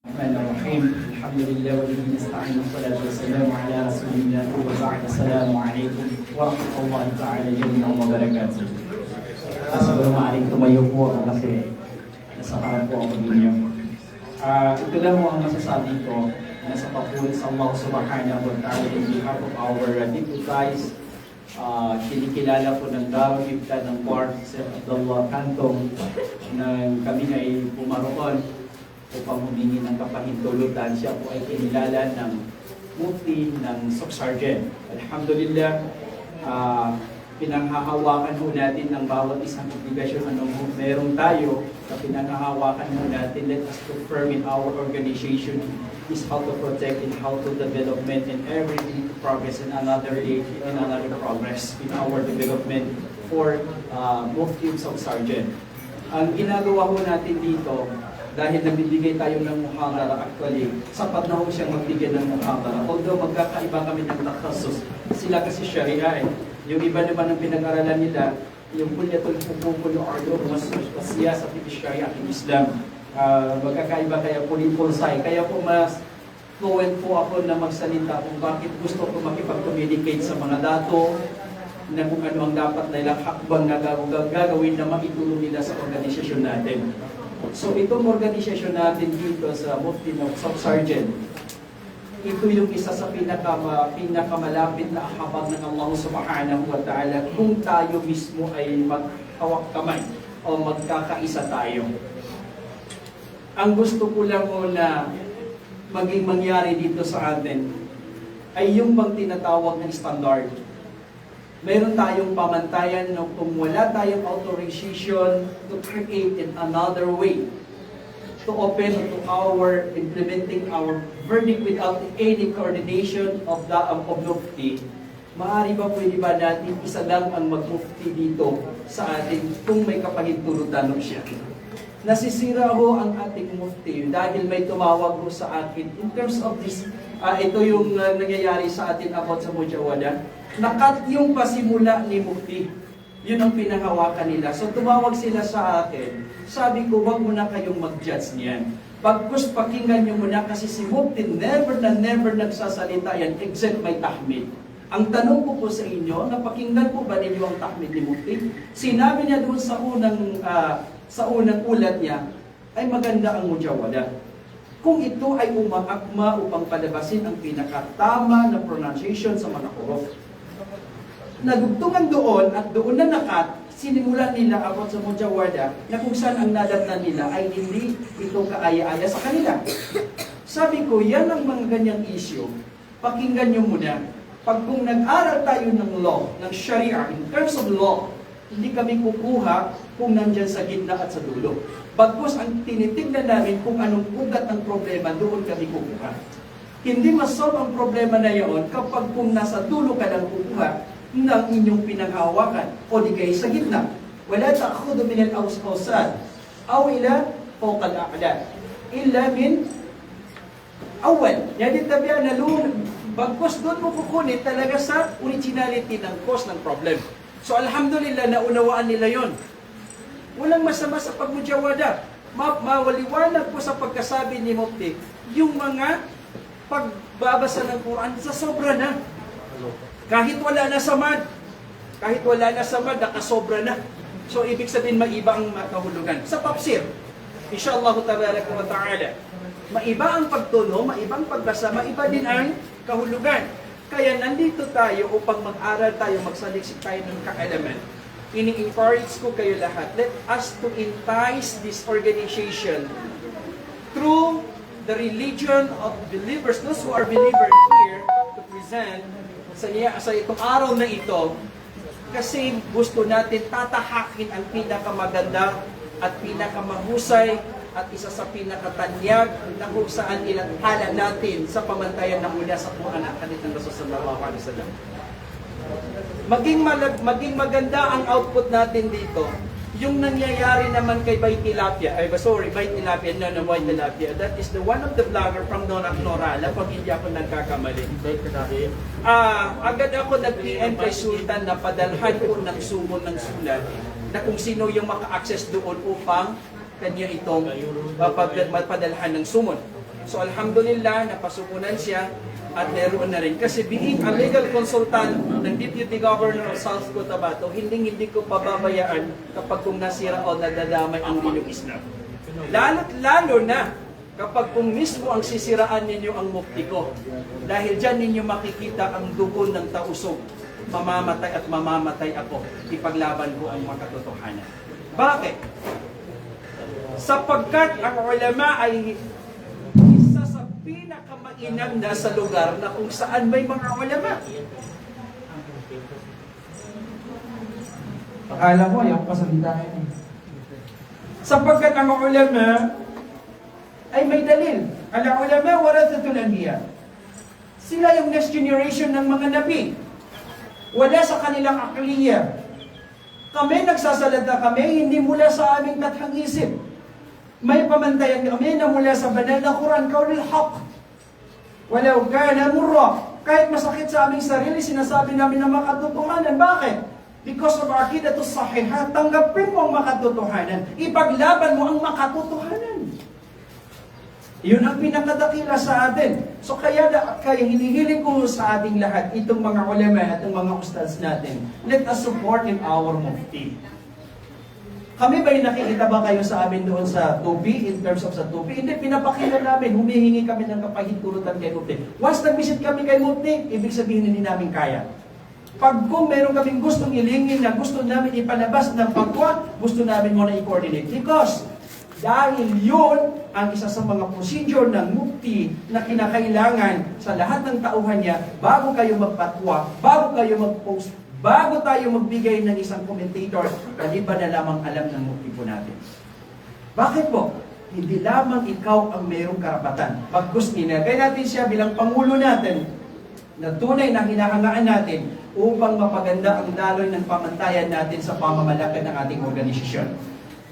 الرحمن الرحيم الحمد لله وبه نستعين والصلاة والسلام على رسول الله وبعد السلام عليكم ورحمة الله تعالى جميعا وبركاته. Assalamualaikum tumayo po ako kasi nasa harap po ako ninyo. Ito lang mo ang masasabi ko na sa papuri sa Allah subhanahu wa ta'ala in behalf of our deputies. Kinikilala po ng Darul Ifta ng Port Sir Abdullah Kantong na kami ay pumaroon upang humingi ng kapahintulutan. Siya po ay kinilala ng Mufti ng Soc-Sargent. Alhamdulillah, pinanghahawakan ho natin ng bawat isang obligasyon anong meron tayo na pinanghahawakan ho natin. Let us confirm in our organization is how to protect and how to development and everything to progress in another day and another progress in our development for Mufti Soc-Sargent. Ang ginagawa ho natin dito, dahil nagbibigay tayo ng muhadara, actually, sapat na ho siyang magbigay ng muhadara. Although magkakaiba kami ng takhasus, sila kasi Sharia eh. Yung iba naman ang pinag-aralan nila, yung Kulyatul Hukukul Ardo, mas siyasa at Sharia at Islam. Magkakaiba kaya pulsay. Kaya po mas fluent po ako na magsalita kung bakit gusto ko makipag-communicate sa mga dato, na kung ano ang dapat nilang hakbang na gagawin na maitulong nila sa organisasyon natin. So itong organisasyon natin dito sa Mufti ng Soc-Sargent, ito yung isa sa pinakamalapit na habag ng Allah subhanahu wa ta'ala kung tayo mismo ay maghawak kamay o magkakaisa tayo. Ang gusto ko lang na maging mangyari dito sa atin ay yung bang tinatawag na standard. Meron tayong pamantayan na kung wala tayong authorization to create in another way to open to our implementing our verdict without any coordination of the Mufti, maaari ba pwede ba natin isa lang ang mag-Mufti dito sa atin kung may kapahintulutan siya? Nasisira ho ang ating Mufti dahil may tumawag ho sa akin in terms of this, ito yung nangyayari sa atin about sa Mujawada. Nakat yung pasimula ni Mufti. Yun ang pinanghawakan nila. So tumawag sila sa akin. Sabi ko, wag muna kayong mag-judge niyan. Pagkus pakinggan nyo muna kasi si Mufti never nagsasalita yan except may tahmid. Ang tanong ko po sa inyo, napakinggan po ba ninyo ang tahmid ni Mufti? Sinabi niya doon sa unang ulat niya, ay maganda ang mujawada. Kung ito ay umaakma upang palabasin ang pinakatama na pronunciation sa mga huruf. Nagugtungan doon at doon na nakat, sinimulan nila about sa Mujawada na kung saan ang nadatnan nila ay hindi ito kaaya-aya sa kanila. Sabi ko, yan ang mga ganyang issue. Pakinggan nyo muna. Pag kung nag-aral tayo ng law, ng Sharia, in terms of law, hindi kami kukuha kung nandyan sa gitna at sa dulo. Bagkus ang tinitignan namin kung anong ugat ng problema, doon kami kukuha. Hindi masolve ang problema na yun kapag kung nasa dulo ka lang kukuha ng inyong pinanghawakan o di kayo sa gitna. Wala ta'khudu min al-awsad aw ila fawqa al-a'la illa min awal. Jadi tabi'a na bagkus doon mo kukunin talaga sa originality ng cause ng problem. So alhamdulillah, naunawaan nila yon. Walang masama sa pagmujawada. Mawaliwanag po sa pagkasabi ni Mufti, yung mga pagbabasa ng Quran sa sobra na. Kahit wala na samad, nakasobra na. So ibig sabihin, maiba ang kahulugan. Sa tafsir, insyaAllah ta'ala, maiba ang pagtuno, maiba ang pagbasa, maiba din ang kahulugan. Kaya nandito tayo upang mag-aral tayo, magsaliksik tayo ng kaalaman. Ini-encourage ko kayo lahat. Let us to entice this organization through the religion of believers, those who are believers here, to present sa itong araw na ito, kasi gusto natin tatahakin ang pinakamaganda at pinakamahusay at isa sa pinakatanyag na kung saan ilathala natin sa pamantayan ng mula sa Quran at hadith ng Rasul sallallahu alaihi wasallam. Maging maganda ang output natin dito. Yung nangyayari naman kay Bay Tilapia, White Tilapia, that is the one of the vlogger from Norala, pag hindi ako nagkakamali. Agad ako nag-PM kay Sultan na padalhan ko ng sumon ng sulat na kung sino yung maka-access doon upang kanya itong padalhan ng sumon. So alhamdulillah, napasukunan siya at meron na rin. Kasi being a legal consultant ng Deputy Governor of South Cotabato, hindi ko pababayaan kapag kung nasira o nadadamay ang inyong Islam. Lalo na kapag kung mismo ang sisiraan ninyo ang mukti ko. Dahil dyan ninyo makikita ang dugo ng tausog. Mamamatay at mamamatay ako. Ipaglaban ko ang makatotohanan. Bakit? Sapagkat ang ulama ay isa sa pinakamainam na sa lugar na kung saan may mga ulama. Akala ko, ayaw pa salita yun. Sapagkat ang ulama ay may dalil. Ang ulama, warathatul anbiya. Sila yung next generation ng mga nabi. Wala sa kanilang akliya. Kami, nagsasalita kami, hindi mula sa aming tathang isip. May pamantayan kami na mula sa banal na Quran, kaulil haq. Walau kana murra. Kahit masakit sa aming sarili, sinasabi namin na makatotohanan. Bakit? Because of aqidatus sahihah, tanggapin mo ang makatotohanan. Ipaglaban mo ang makatotohanan. Yun ang pinakadakila sa atin. So kaya hinihiling ko sa ating lahat, itong mga ulama at itong mga ustads natin, let us support in our mufti. Kami ba'y nakikita ba kayo sa amin doon sa tubi, in terms of sa tubi? Hindi, pinapakita namin, humihingi kami ng kapahintulutan kay mufti. Once nag-visit kami kay mufti, ibig sabihin hindi namin kaya. Pag kung meron kaming gustong ilingin na gusto namin ipalabas ng pagwa, gusto namin muna i-coordinate. Because dahil yun ang isa sa mga procedure ng mufti na kinakailangan sa lahat ng tauhan niya bago kayo magpatwa, bago kayo mag-post, bago tayo magbigay ng isang commentator, hindi ba na lamang alam ng mufti po natin? Bakit po? Hindi lamang ikaw ang mayroong karapatan. Pagkus inagay natin siya bilang pangulo natin, na tunay na hinahangaan natin upang mapaganda ang daloy ng pamantayan natin sa pamamalakad ng ating organisasyon.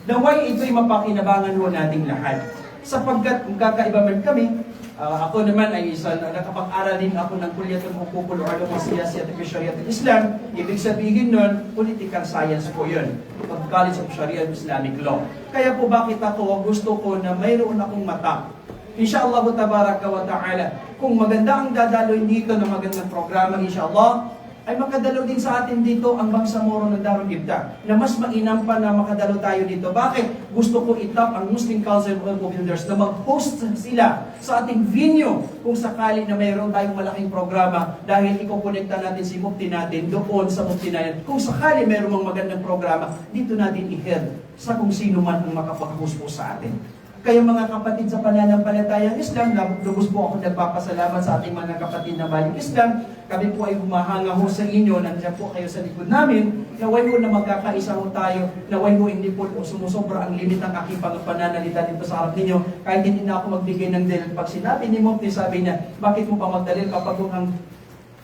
Naway ito'y mapakinabangan ho nating lahat. Sapagkat magkakaiba man kami, ako naman ay nakapag-aral din ako ng Kulyatul Hukukul Ulum Siyasat at Syariatul Islam. Ibig sabihin nun, political science po yun. College of Sharia Islamic Law. Kaya po bakit ako gusto ko na mayroon akong mata. Insyaallah tabaraka wa ta'ala, kung maganda ang dadaloy dito ng magandang programa, insyaallah, ay makadalo din sa atin dito ang Bangsamoro ng Darul Ibta, na mas mainam pa na makadalo tayo dito. Bakit? Gusto ko itap ang Muslim Council of Builders na mag-host sila sa ating venue kung sakali na mayroon tayong malaking programa dahil ikokonekta natin si mufti natin doon sa mufti natin. Kung sakali mayroong magandang programa, dito natin i-head sa kung sino man ang makapag-host po sa atin. Kaya mga kapatid sa pananampalatayang Islam, lubos po ako nagpapasalamat sa ating mga kapatid na baling Islam. Kami po ay humahanga ho sa inyo, nandiyan po kayo sa likod namin. Naway ho na magkakaisa ho tayo, naway ho hindi po sumusobra ang limit ng aking pananalita dito sa harap ninyo. Kahit hindi na ako magbigay ng dalil. Pag sinabi ni Mufti, sabi niya, bakit mo pa magdalil kapag kung ang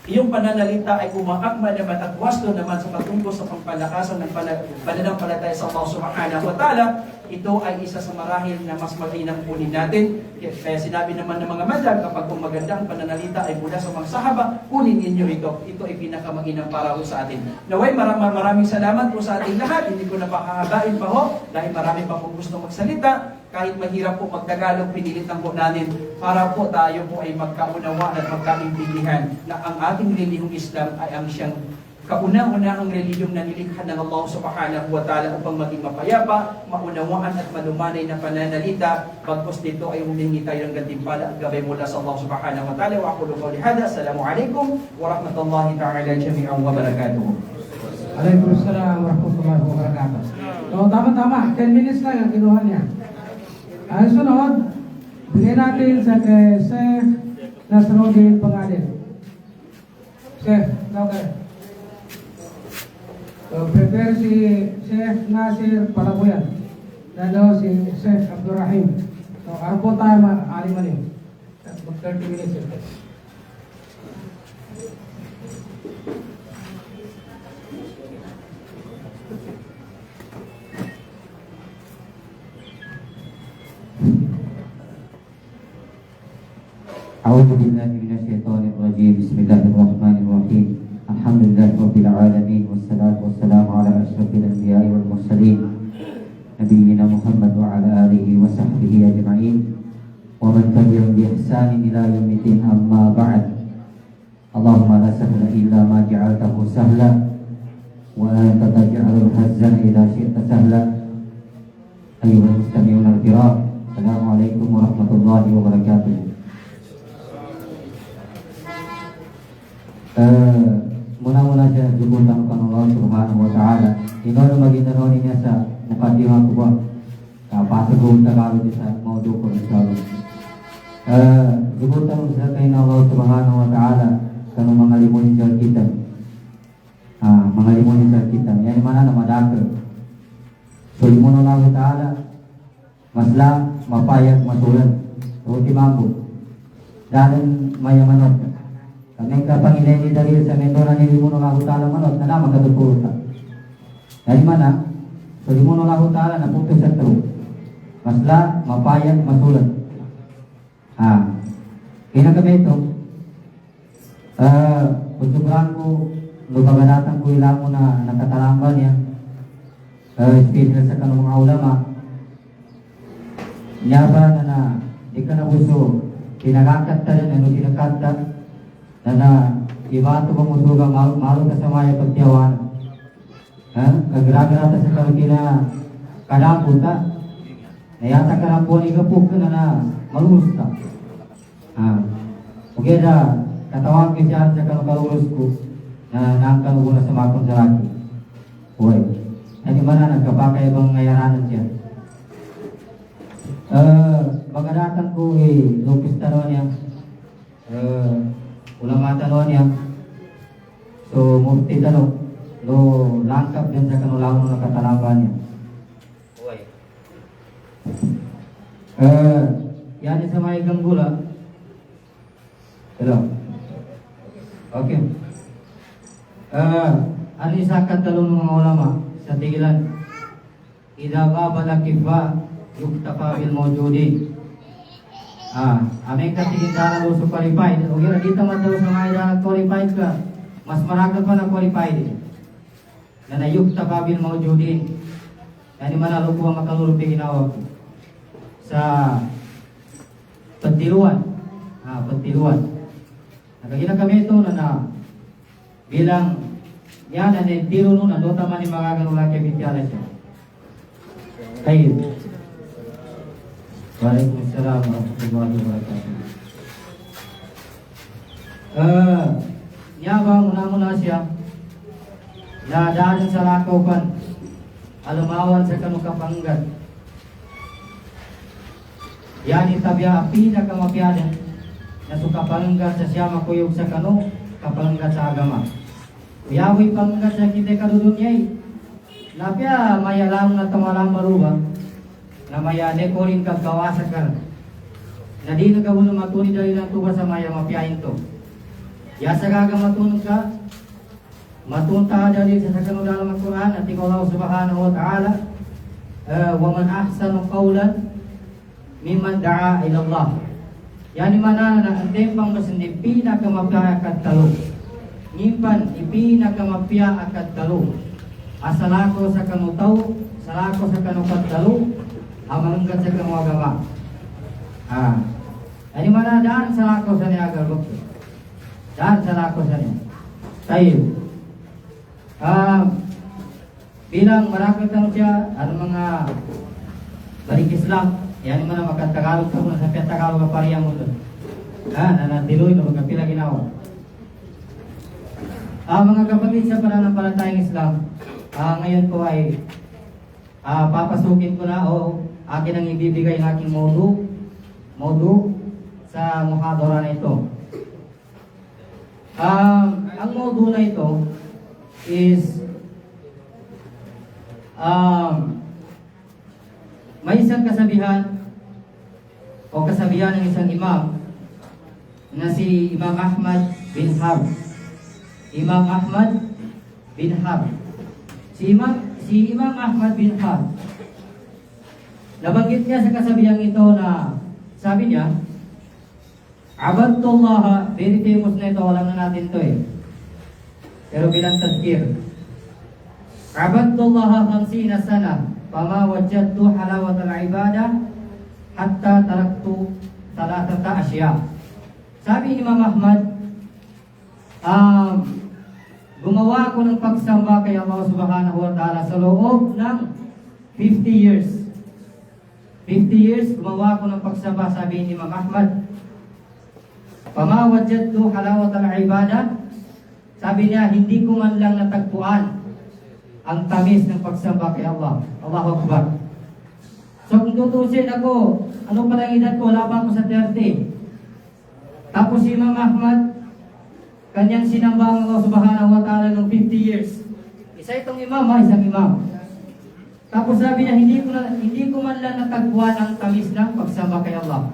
iyong pananalita ay umaakma naman at wasto naman sa patungkol sa pangpalakasan ng pananampalataya sa Allah Subhanahu wa Ta'ala. Ito ay isa sa marahil na mas matinang kunin natin. Kaya sinabi naman ng mga madam, kapag kung maganda ang pananalita ay mula sa mga sahaba, kunin ninyo ito. Ito ay pinakamaginang para sa atin. Naway, maraming salamat po sa ating lahat. Hindi ko na pakahabain pa ho, dahil marami pa po gusto magsalita. Kahit mahirap po magtagalog, pinilit lang po natin para po tayo po ay magkaunawaan at magkaintindihan na ang ating relihiyong Islam ay ang siyang kauna-unahang relihiyong na nilikha ng Allah Subhanahu wa Ta'ala upang maging mapayapa, maunawaan at malumanay na pananalita. Pagkos dito ay humingi tayo ng gantimpala at gabay mula sa Allah Subhanahu wa Ta'ala. Wa aqulu qawli hadha. Assalamualaikum warahmatullahi ta'ala jami'an wa barakatuh. Waalaikumsalam warahmatullahi wabarakatuh. So, tama-tama. 10 minutes lang ang kinuha niya. Ang sunod, bigyan natin sa kay Chef Nasruddin Pangalin. Chef, okay. So, prepare si Chef Nasir Palabuyan. Lalo si Chef Abdurrahim. So, araw po tayo mag-alimanin. Mag 30 minutes. أعوذ بالله من الشيطان الرجيم بسم الله الرحمن الرحيم الحمد لله رب العالمين والصلاة والسلام على أشرف الأنبياء والمرسلين نبينا محمد وعلى آله وصحبه أجمعين ومن تبعهم وتبعهم بإحسان إلى يوم الدين أما بعد اللهم لا سهل إلا ما جعلته سهلا وأنت تجعل الحزن إذا شئت سهلا أيها المستمعون الكرام السلام عليكم ورحمة الله وبركاته. Muna-muna siya jubutan kan Allah Subhanahu wa Ta'ala. Ino na maginanon niya sa mukadimah ko ba? Kapatagong Tagalog sa maudo ko inshallah. Jubutan sa kay Allah Subhanahu wa Ta'ala kanang mga limon sa kita. Mga limon sa kita. Yan mana na madakal. So limon Allah Ta'ala masla mapayag masulan. Roti mambo. Dan mayamanot. Kami kapangilay ni Dalil sa mentora ni Limuno Allah Ta'ala manot na naman katutulog ka. Dari mana? So Limuno Allah Ta'ala na puto sa tro. Masla, mapayag, masulat. Kaya kami ito, pusukuran ko, lupaganatan ko ilang mo na nakatalamba niya. Special sa kanong mga ulama. Niya ba na di ka na gusto, pinagakat ta rin, ano pinagakat na iba ito bang musugang malo ka sa maya pagtiyawan kagiraga sa kalukina kanapunta nayata ka lang po ni kapuk na malusta okay na katawag ko siya sa kalukalulus ko na naangkalugo na sa makong saraki uy ano man na nagkapakay bang ngayaranan siya magadatan ko lupis tanong niya ulama tanong niya so mufti tanong lo langkap din sa kanulang na katalamba niya yan sa may ganggula hello okay ano isa katalong ng mga ulama sa tigilan idha ghabala kifa yuktafa bil mawjudi aming katingin na so qualified. Okay, dito man daw sa mga na qualified ka, mas maragal pa na qualified. Na nayukta pa bil mawjudin. Yani manalo ko ang makalulupi ginawag sa pagtiluan. Pagtiluan. Nakagina kami ito na bilang yan na tiro nun, ano taman ni mga ganulaki bitiala siya. Tayo. Waalaikumsalam warahmatullahi wabarakatuh. Niya ba muna siya na dahil sa lakaw pan alumawan sa kanukapanggat yan itabya pinakamapyada na sukapanggat sa siya makuyog sa kanu kapanggat sa agama uyawi panggat sa kita kadudunyay napya mayalang na tamalang maruba na maya nekorin kagkawasan ka na di nagawin ng matuni dahil lang tuwa sa maya mapyain to yasa kaga matulog ka matunta dahil sa sakanong dalam Al-Quran at ikaw Allah Subhanahu wa Ta'ala wa man ahsanu qawlan mimman da'a ila Allah yani mana na ang tempang mas hindi pinakamapya akad talo ngimpan ipinakamapya akad talo asalako sa kanutaw salako sa kanukad talo amalanggat sa kanong agama. Ani mana daan sa lako sa niya agal bukti. Daan sa lako sa niya. Tayo. Bilang marakot na siya, ano mga balik Islam, yan mana makatagalog ka muna sa Tagalog ka pariyang mo doon. Nanatiloy na magkapila ginawa. Mga kapatid sa pananampalatayang Islam, ngayon po ay papasukin ko na akin ang ibibigay ng aking modu sa muhadara na ito. Ang modu na ito is may isang kasabihan o kasabihan ng isang imam na si Imam Ahmad bin Harb. Imam Ahmad bin Harb. Si Imam Ahmad bin Harb, nabanggit niya sa kasabihang ito na sabi niya, Abadullah, very famous na ito, alam na natin ito pero bilang tazkir. Abadullah 50 sana, fama wajadtu halawat al-ibadah hatta taraktu salatata asya. Sabi ni Imam Ahmad, gumawa ko ng pagsamba kay Allah subhanahu wa ta'ala sa loob ng 50 years. 50 years, gumawa ko ng pagsamba, sabi ni Imam Ahmad. Pama wajadtu halawat al-ibadah, sabi niya, hindi ko man lang natagpuan ang tamis ng pagsamba kay Allah. Allahu Akbar. So kung tutusin ako, ano pala ang edad ko? Wala pa ako sa 30. Tapos si Imam Ahmad, kanyang sinamba ang Allah subhanahu wa ta'ala ng 50 years. Isa itong imam, isang imam. Tapos sabi niya, hindi ko man lang natagpuan ang tamis ng pagsamba kay Allah.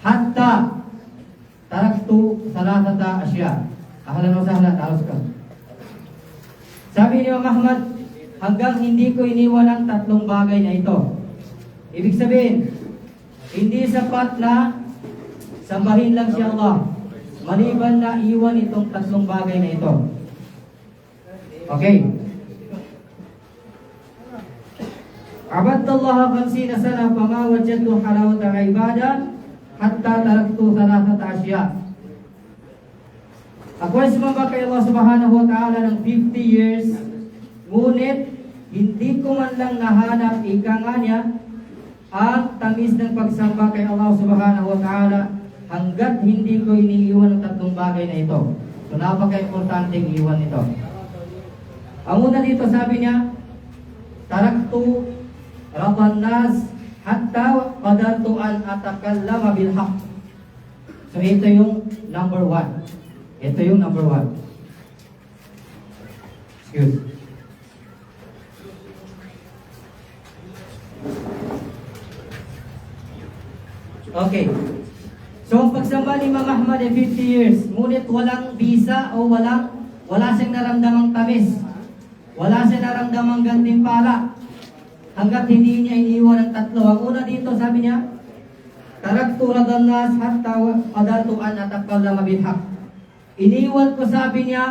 Hatta taraktu salatata asya. Ahlan wa sahlan, talos ka. Sabi ni Imam Ahmad, hanggang hindi ko iniwan ang tatlong bagay na ito. Ibig sabihin, hindi sapat na sambahin lang si Allah, maliban na iwan itong tatlong bagay na ito. Okay. Abadallah 50 sana fama wajadtu halawata ibadah hatta taraktu thalathata asya. Ako ay sumamba kay Allah subhanahu wa ta'ala ng 50 years, ngunit hindi ko man lang nahanap ika nga niya ang tamis ng pagsamba kay Allah subhanahu wa ta'ala hanggat hindi ko iniiwan ang tatlong bagay na ito. So napaka-importante iwan ito. Ang una dito sabi niya, taraktu raban nas hatta qadartu an atakallama bil haqq. So ito yung number 1. Ito yung number 1. Excuse. Okay. So ang pagsamba ni Imam Ahmad ay 50 years, ngunit walang visa o wala siyang naramdamang tamis. Wala siyang naramdamang gantimpala hanggat hindi niya iniwan ang tatlo. Ang una dito sabi niya, taraktu radan nas hatta qadartu an atakallama bil haqq. Iniwan ko, sabi niya,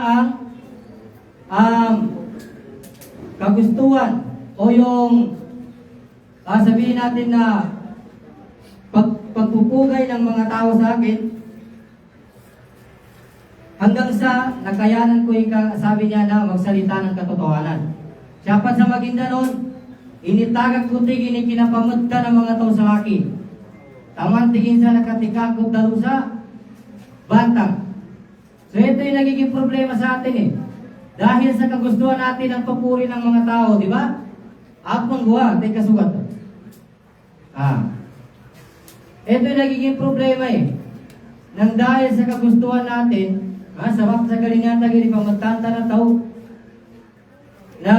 ang kagustuhan o yung sabihin natin na pagpupugay ng mga tao sa akin hanggang sa nakayanan ko sabi niya na magsalita ng katotohanan. Siyapat sa Maguindanon, initagag ko tigin ikinapamudka ng mga tao sa akin. Taman tigin sa nakatikakot dalo sa bantang. So ito yung nagiging problema sa atin eh. Dahil sa kagustuhan natin ang papuri ng mga tao, di ba? Apong buwa, tay kasugat. Ito yung nagiging problema eh. Nang dahil sa kagustuhan natin, sabab sa galingan tagiri pamatanta na tao, na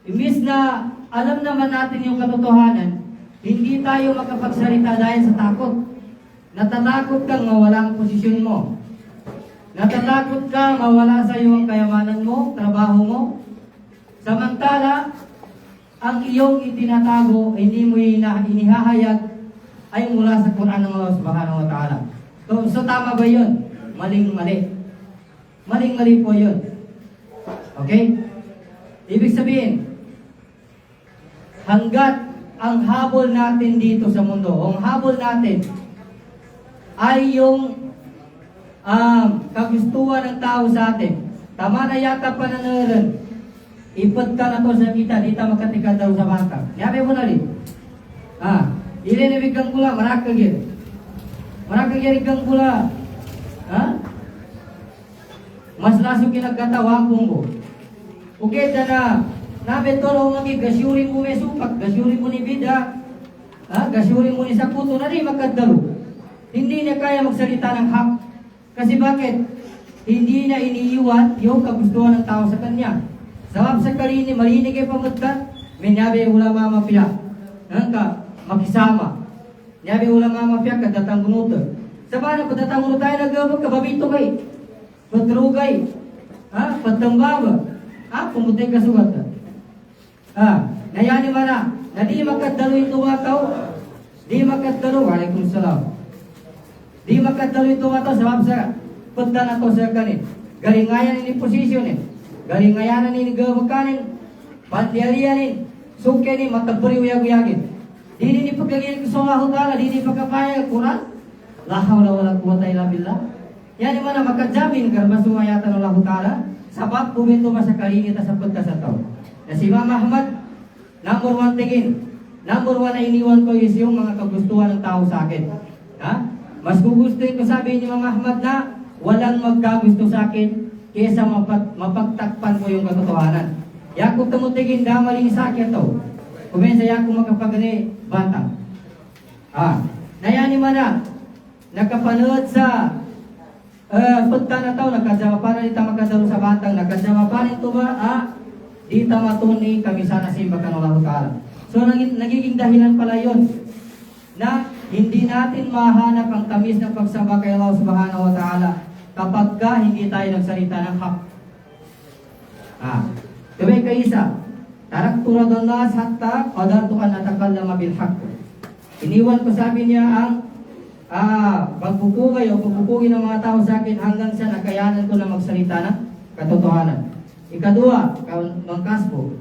imbis na alam naman natin yung katotohanan, hindi tayo makapagsalita dahil sa takot. Natatakot kang mawala ang posisyon mo. Natatakot ka mawala sa iyo ang kayamanan mo, trabaho mo. Samantala, ang iyong itinatago, hindi mo inihahayag ay mula sa Quran ng Allah subhanahu wa ta'ala. So tama ba yun? Maling-mali. Maling-mali po yun. Okay? Ibig sabihin, hanggat ang habol natin dito sa mundo, ang habol natin ay yung kagustuhan ng tao sa atin. Tama na yata pa nangalan. Ipad ka na to sa kita, dita makatika daw sa bangka. Yabe mo na rin. Ilinibig kang pula, marakagir. Marakagir kang pula. Mas laso kinagkatawa kong mo. Okay, na nabe tolong lagi, gasyurin mo may supak, gasyurin mo ni bida, gasyurin mo ni saputo, na rin magkadalo. Hindi niya kaya magsalita ng hak. Kasi bakit? Hindi na iniiwan yung kagustuhan ng tao sa kanya. Sabab sa karini, marinig ay pamutkat, may nabi ulama mafia. Makisama. Nabi ulama mafia, kadatang gunuto. Sabana, kadatang gunuto tayo nagabag, kababito kay. Patrugay. Patambaba. Pumutay kasugat. Nayani mana, na di makadalo ito wakaw. Di makadalo, waalaikumsalam. Di makadalo ito wakaw, sabab sa punta na to sa kanin. Galingayan ini posisyon eh. Galingayan ini gawakanin. Pandialianin. Suke ni matagpuri uyag-uyagin. Dini ni pagkagin ko sa Allah Ta'ala, dini pagkapaya Quran. La hawla wala quwwata illa billah. Yani mana makajamin karena sumayatan Allah Ta'ala. Sabab bumento masakali kita sa pagkasataw. Na si Imam Ahmad, number 1 tingin. Number 1 na iniwan ko is yung mga kagustuhan ng tao sa akin. Ha? Mas gugustuhin ko sabi ni Imam Ahmad na walang magkagusto sa akin kaysa mapagtakpan ko yung katotohanan. Yakong tumutigin damaling sa akin to. Kumensa yakong makapagani bata. Nayani mana nakapanood sa punta na tao, nagkajawapan na di ta makadalo sa batang, nagkajawapan ito ba, di ta matuni kami sana simba ka ng Allah Ta'ala. So nagiging dahilan pala yun na hindi natin mahanap ang tamis ng pagsamba kay Allah Subhanahu wa Ta'ala kapag ka hindi tayo nagsalita ng hak. Kaya kaisa, taraktu radallas hatta qadartu an atakallama bil haqq. Iniwan ko sabi niya ang pagpupugay o pagpupugin ng mga tao sa akin hanggang sa nakayanan ko na magsalita ng katotohanan. Ikadua, mangkas po.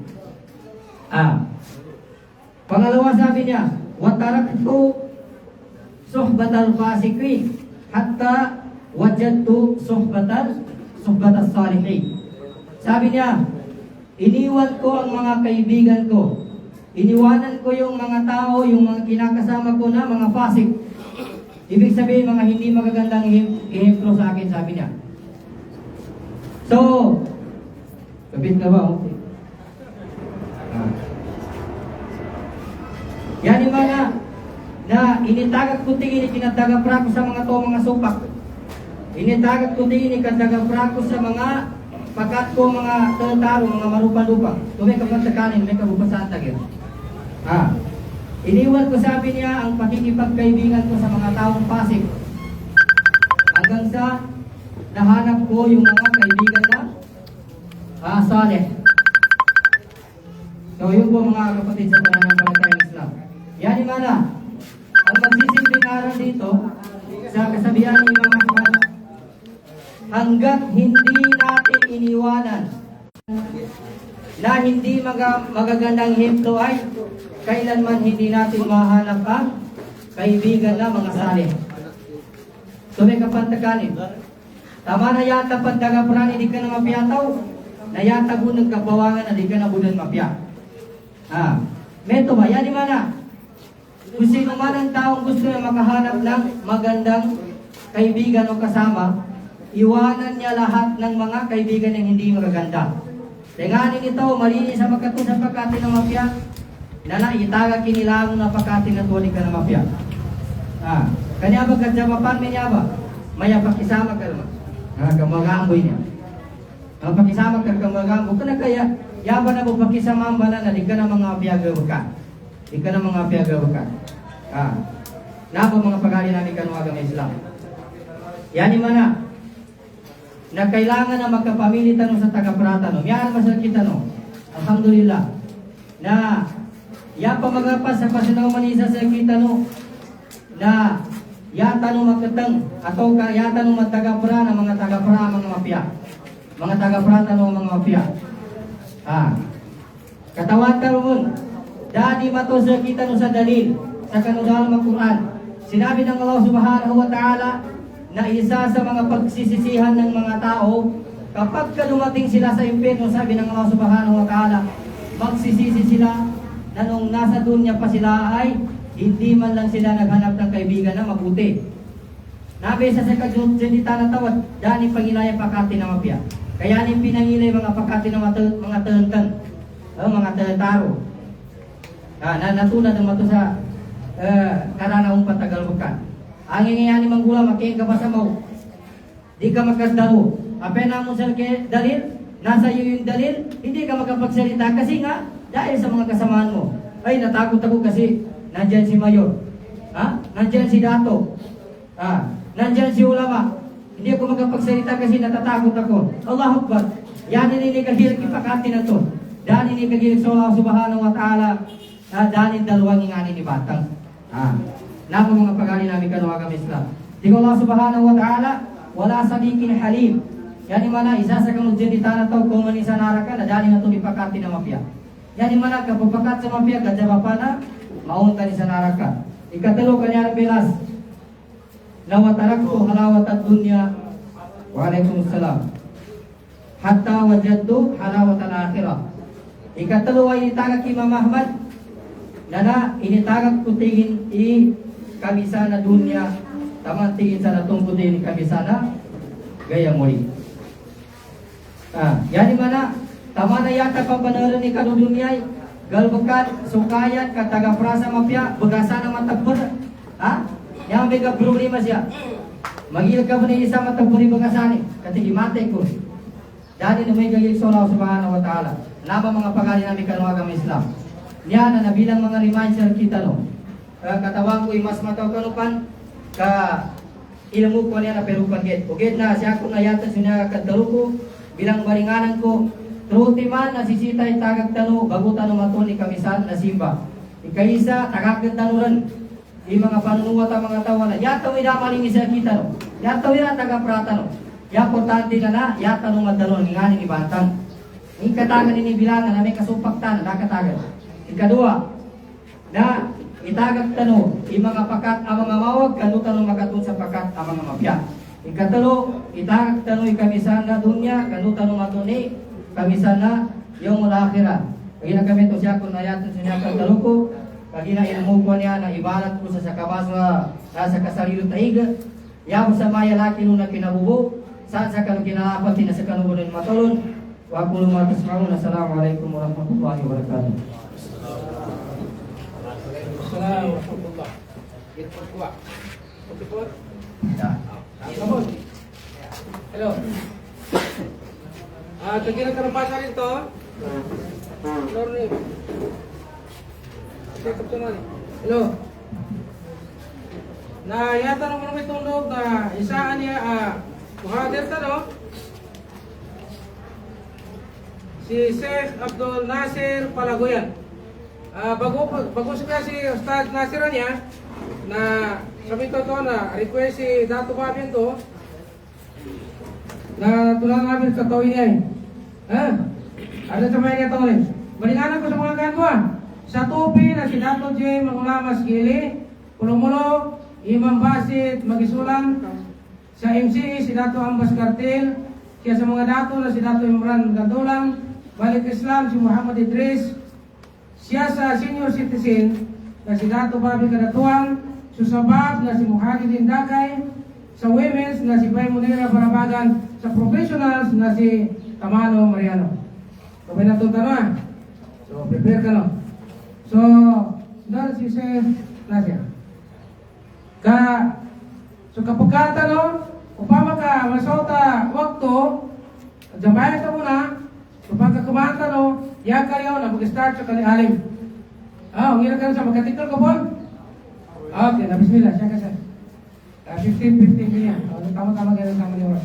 Pangalawa sabi niya, wa taraktu suhbatal fasiqin hatta wajadtu suhbatas salihin. Sabi niya, iniwan ko ang mga kaibigan ko. Iniwanan ko yung mga tao, yung mga kinakasama ko na mga fasik. Ibig sabihin, mga hindi magagandang ehemplo sa akin, sabi niya. So, kapit ka ba? Okay. Yan yung mga na initagak ko tingin ikinataga prako sa mga to mga supak. Initagak ko tingin ikinataga prako sa mga pakat ko mga tentaro, mga marupa-lupa. Kung may kapantakanin, may kabupasan tagir. Iniwan ko sabi niya ang pakikipagkaibigan ko sa mga taong pasig. Hanggang sa nahanap ko yung mga kaibigan na saleh. So yun po mga kapatid sa pananampalatayang Islam. Yan yung mana, ang magsisimpleng aral dito sa kasabihan ni Imam Ahmad, hanggat hindi natin iniwanan na hindi magagandang hemplo ay kailanman hindi natin mahanap ang kaibigan na mga salih. So may kapantakanin. Tama na yata pagdagaparan, hindi ka na mapiyataw. Na yata bunang kapawangan, hindi ka na bunang mapya. Meto ba? Yan di mana? Kung sino man ang taong gusto na makahanap ng magandang kaibigan o kasama, iwanan niya lahat ng mga kaibigan ng hindi magaganda. Tinganin ito, malinis sa magkatun sa pagkatin ng mafia, na itaga kinilang na pagkatin na tuwalik ka ng mafia. Kanya ba kadyapapan mo niya ba? Maya pakisama ka naman. Kamagamboy niya. Ang pakisama ka kamagamboy ka na kaya, yaba na mo pakisama ba na di ka na mga mafia gawakan. Di ka na mga mafia gawakan. Napa mga pag-ali namin kanuwaga ng Islam. Yan yung mana, na kailangan na magkapamili tanong sa taga-prata no. Yan masal kita no. Alhamdulillah. Na ya pamagapas sa pasinaw manisa sa kita no. Na yata no magkatang atau yata no magtaga-pra na mga taga-pra mga mafia. Mga taga-prata no mga mafia. Katawan karon dadi mato sa kita no sa dalil sa kanunal ng Quran. Sinabi ng Allah Subhanahu wa Ta'ala na isa sa mga pagsisisihan ng mga tao kapag dumating sila sa impyerno, sabi ng Allah Subhanahu wa Ta'ala, magsisisi sila na nung nasa dunya pa sila ay hindi man lang sila naghanap ng kaibigan na mabuti. Nabi sa kagdudita na tawad, dani pangilaya pakati na mapya. Kaya ni pinangilay mga pakati na mga tentang, mga tentaro. Na natuna ng mato sa karanaong patagalbukan. Ang ingayani manggula makiing ka pa sa mau. Di ka magkadalo. Apay na mo sa dalil, nasa iyo yung dalil, hindi ka makapagsalita kasi nga, dahil sa mga kasamaan mo. Ay, natakot ako kasi nandyan si Mayor. Nandyan si Dato. Nandyan si Ulama. Hindi ako makapagsalita kasi natatakot ako. Allahu Akbar. Yan ini kagilik ipakati na to. Dan ini kagilik sa Allah Subhanahu wa Ta'ala. Danin dalawang ingani ni Batang. Napa mga pag-ali namin kanuwagang Islam. Tingnan Allah Subhanahu wa Ta'ala, wala sadikin halim. Yan yung mana, isa sa kamudjendita na tao, kung manisa naraka, na dali na ito ipakati na mafia. Yan yung mana, kapapakat sa mafia, kadya pa na, maunta ni sa naraka. Ikatalo kanya ng bilas. Nawataraktu halawat at dunya. Waalaikumsalam. Hatta wajadtu halawat al-akhirah. Ikatalo ay itagak Imam Ahmad. Nana initagak kutingin kami sana dunya. Taman tingin sana tungkutin kami sana gaya muli. Yan mana tama na yata pambanaran ni kanu dunya galbekat sukayan kataga prasa mapya begasana matapur. Yang bega problema siya. Magil ka ni isa matapuri begasani kati imate ko. Jadi na may gayik sa Allah subhanahu wa ta'ala. Naba mga pagani namin kanu agama Islam. Niya na nabilang mga reminder kita no. Katawan ko mas mataw kanupan ka ilmu ko niya na perupan get. Uget na siya ko na yata siya kadalo ko bilang baringanan ko. Truti man nasisita itagag tano bagutan no mato ni kamisan na simba. Ikaisa tagagad tanuran. Di mga panunuwat ang mga tawanan. Yata wi maling isa kita no. Yata wi taga prata no. Ya importante na yata no madalon ngani ni bantang. Ni katagan ini bilangan na may kasupaktan na katagan. Ikadua na itagag tano mga pakat ang mga mawag kanutan no makatun sa pakat ang mga mapya. Ikatalo itagag tano ikamisan na dunya kanutan no matuni kamisan na yung akhirah. Pagina kami to siya kun ayat siya kadalo ko pagina ilmu ko niya na ibarat ko sa kabaswa sa kasarilo taiga. Ya sa maya laki no na kinabubo sa kanu kinalapat na sa kanu din matulon. Wa qul ma tasma'un. Assalamualaikum warahmatullahi wabarakatuh. Assalamualaikum warahmatullahi wabarakatuh. Hello. Kagina ka ng pasa rin to. Lorne. Hello. Na yata naman may tunog na isaan niya muhadir ta no? Si Sheikh Abdul Nasir Palaguyan. Bago siya si Ustad Nasir niya na sabi to na request si Dato Fabian to na tulang namin sa tawin niya ada sa mga ito rin balinganan ko sa mga kanwa sa tupi na si Dato J. Mangulamas Gili Pulumulo Imam Basit Magisulang sa MCE si Dato Ambas Kartil kaya sa mga dato na si Dato Imran Gandulang Balik Islam si Muhammad Idris siya sa senior citizen na si Dato Babi Kadatuang susabab na si Muhajidin Dakay sa women's na si Bay Munira Barabagan sa professionals na si Tamano Mariano. Kapag natunta na, so prepare ka no. So, dahil si Sir Nasya. So kapag kata no, upama ka masota waktu, jambayan ka muna, kapag ka kumanta no, ya kayo na mag-start sa kanialim. Ngira ka sa magkatikal ko po? Okay, na bismillah, siya ka sir. 15 niya. Tama-tama ganyan tama niyo.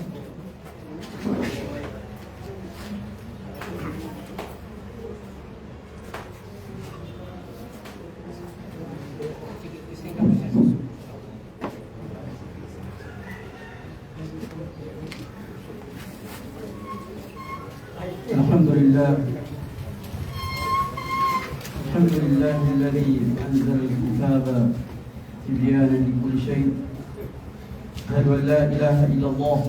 الحمد لله الذي أنزل الكتاب تبيانا لكل شيء. أشهد أن لا إله إلا الله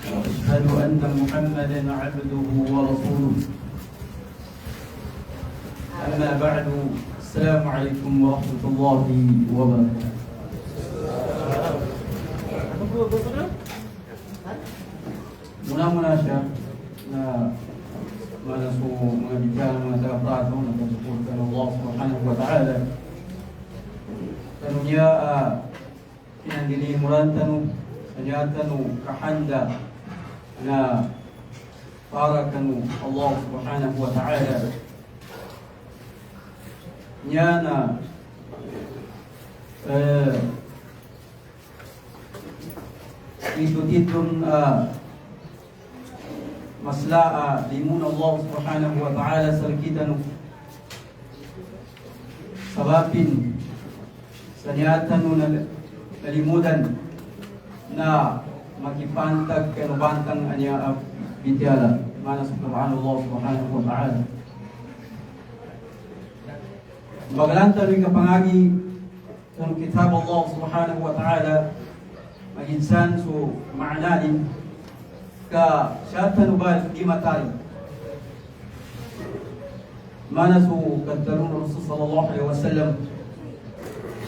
وأشهد أن محمدا عبده ورسوله. أما بعد، السلام عليكم ورحمة الله وبركاته. Mula-mula siya na mana su mga bigyan mga tagaptato na pagsuportan ng Allah subhanahu wa ta'ala. Tanong niya, pinandilimuran tanong, kanya tanong kahanda na para kanu Allah subhanahu wa ta'ala. Niya na itutitun maslaa limun Allah subhanahu wa ta'ala sa kita sababin sa niyatan na kalimutan na makipantag kanubantang anya bintiyala mana subhanahu Allah subhanahu wa ta'ala. Magalanta rin kapangagi ng kitab Allah subhanahu wa ta'ala maginsan so maananin ka siya tanubal di matali. Mana so kaddarun Rasul sallallahu alaihi wasallam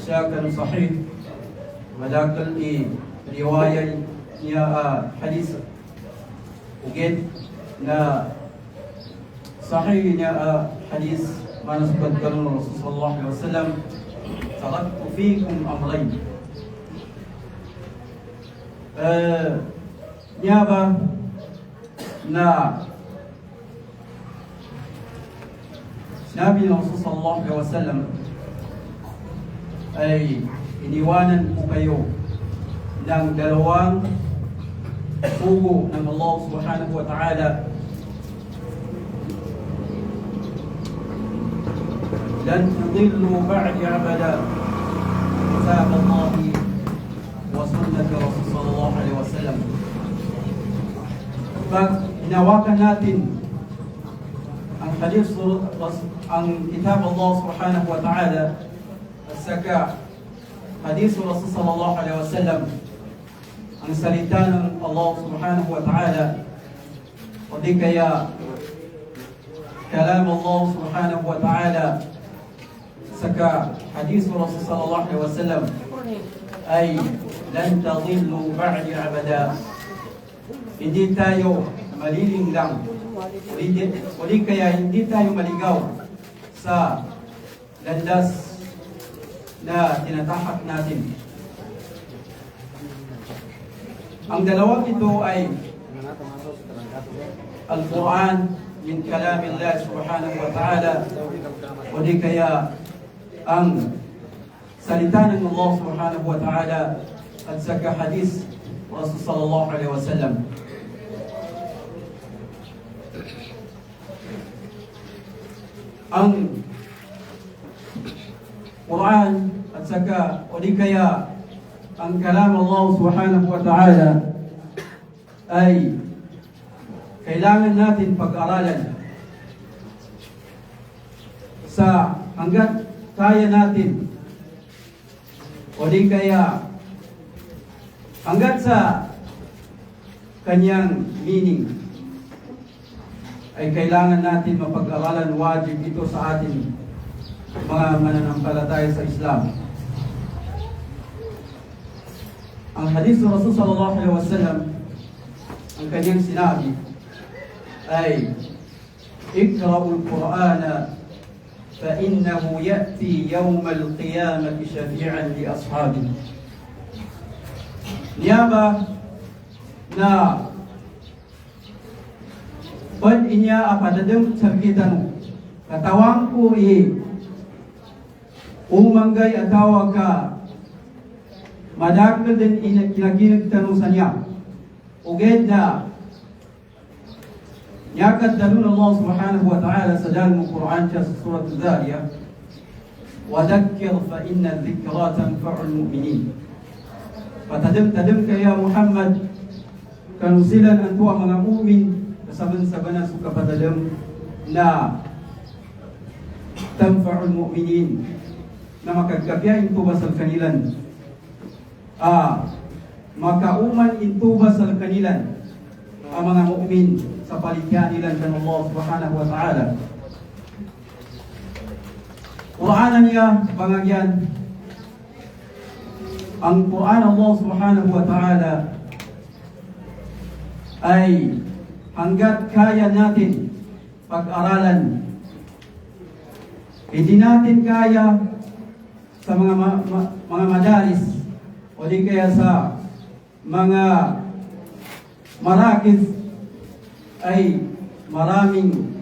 siya kan sahih madakal ni riwayat niya hadis ugid na sahih niya hadis mana so kaddarun Rasul sallallahu alaihi wasallam taraktu fikum amrayn niya ba na sinabi ng Rasul sallallahu alaihi wasallam ay iniwanan ko kayo ng dalawang pugo ng Allah subhanahu wa ta'ala. Lan tadillu ba'di abada kitab Allah wa sunnat Rasul sallallahu alaihi wasallam. Pag hinawakan natin ang hadith ang kitab Allah subhanahu wa ta'ala at saka hadith Rasul sallallahu alaihi wasallam ang salita ng Allah subhanahu wa ta'ala o di kaya kalam Allah subhanahu wa ta'ala saka hadith Rasul sallallahu alaihi wasallam ay lan tadillu ba'di abada. Hindi tayo maliling lang o di kaya hindi tayo maligaw sa landas na tinatahak natin. Ang dalawang ito ay Al-Quran min kalamillah subhanahu wa ta'ala o di kaya ang salita ng Allah subhanahu wa ta'ala at saka hadis Rasul sallallahu alaihi wasallam. Ang Quran at saka o di kaya ang kalam Allah subhanahu wa ta'ala ay kailangan natin pag-aralan sa hanggat kaya natin o di kaya hanggat sa kanyang meaning ay kailangan natin mapag-aralan. Wajib ito sa atin mga mananampalataya sa Islam. Ang hadith ng Rasul sallallahu alaihi wasallam ang kanyang sinabi ay ikra'ul Qur'ana fa innahu ya'ti yawmal qiyamati shafi'an li ashabihi. Niyaba na pag inya apadadam sabitan katawang ko umanggay atawa ka madakal din kinaginag tanong sa niya uged na yakat dalun Allah subhanahu wa ta'ala sa dalong Quran sa surat Al-Zariyah wadhakkir fa inna dhikra tanfa'ul mu'minin. Patadam kaya Muhammad kanusilan ang tuwa mga mu'min kasaban-sabanan sa kapatadam na tanfa'ul mu'minin na makagkapyain po ba sa kanilan makauman intuba sa kanilan ang mga mu'min sa paligyan nila ng Allah subhanahu wa ta'ala. Qur'anan niya pangagyan ang Quran Allah subhanahu wa ta'ala ay hanggat kaya natin pag-aralan. Hindi natin kaya sa mga madaris o di kaya sa mga marakis ay maraming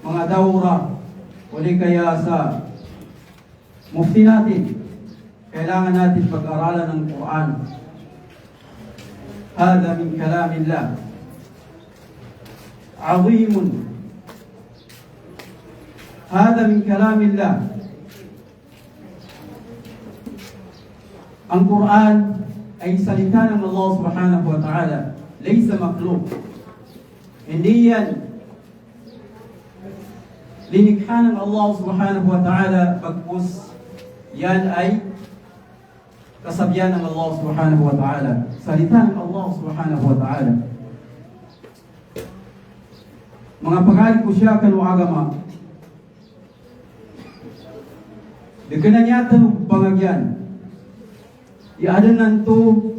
mga dawra o di kaya sa mufti natin. Kailangan natin pag-aralan ng Quran. Hada min kalamillah azimun. Hada min kalamillah. Ang Quran ay salita ng Allah subhanahu wa ta'ala. Laysa makhluq. Hindi linikha ng Allah subhanahu wa ta'ala, pagpus yan ay kasabihan ng Allah subhanahu wa ta'ala, salita ng Allah subhanahu wa ta'ala. Mga pagalit ko siya kanu agama, di kananyatan ng pangagyan, iadan nanto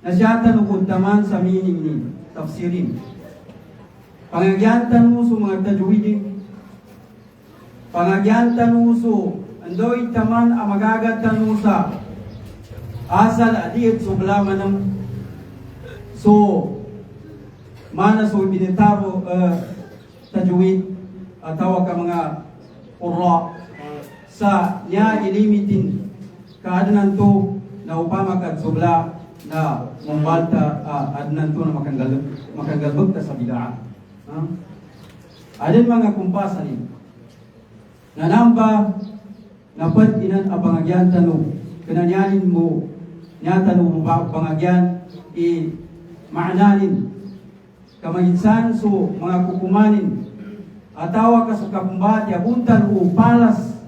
na siya tanukod taman sa meaning ni tafsirin. Pangagyan tanuso mga tajwidin, pangagyan tanuso andoy taman amagagad tanusa asal adiyat sublama ng so mana so binitaro tajwid atawa ka mga qurra sa niya ilimitin kaadnan to na upama kag subla na mambalta adnan to na makanggalbog ta sa bid'a. Adin mga kumpasan ni nanamba napad inan abangagyan tanong kananyanin mo niya tanong mo ba pangagyan maananin kamayinsan so mga kukumanin atawa ka sa kapumbati abuntan o palas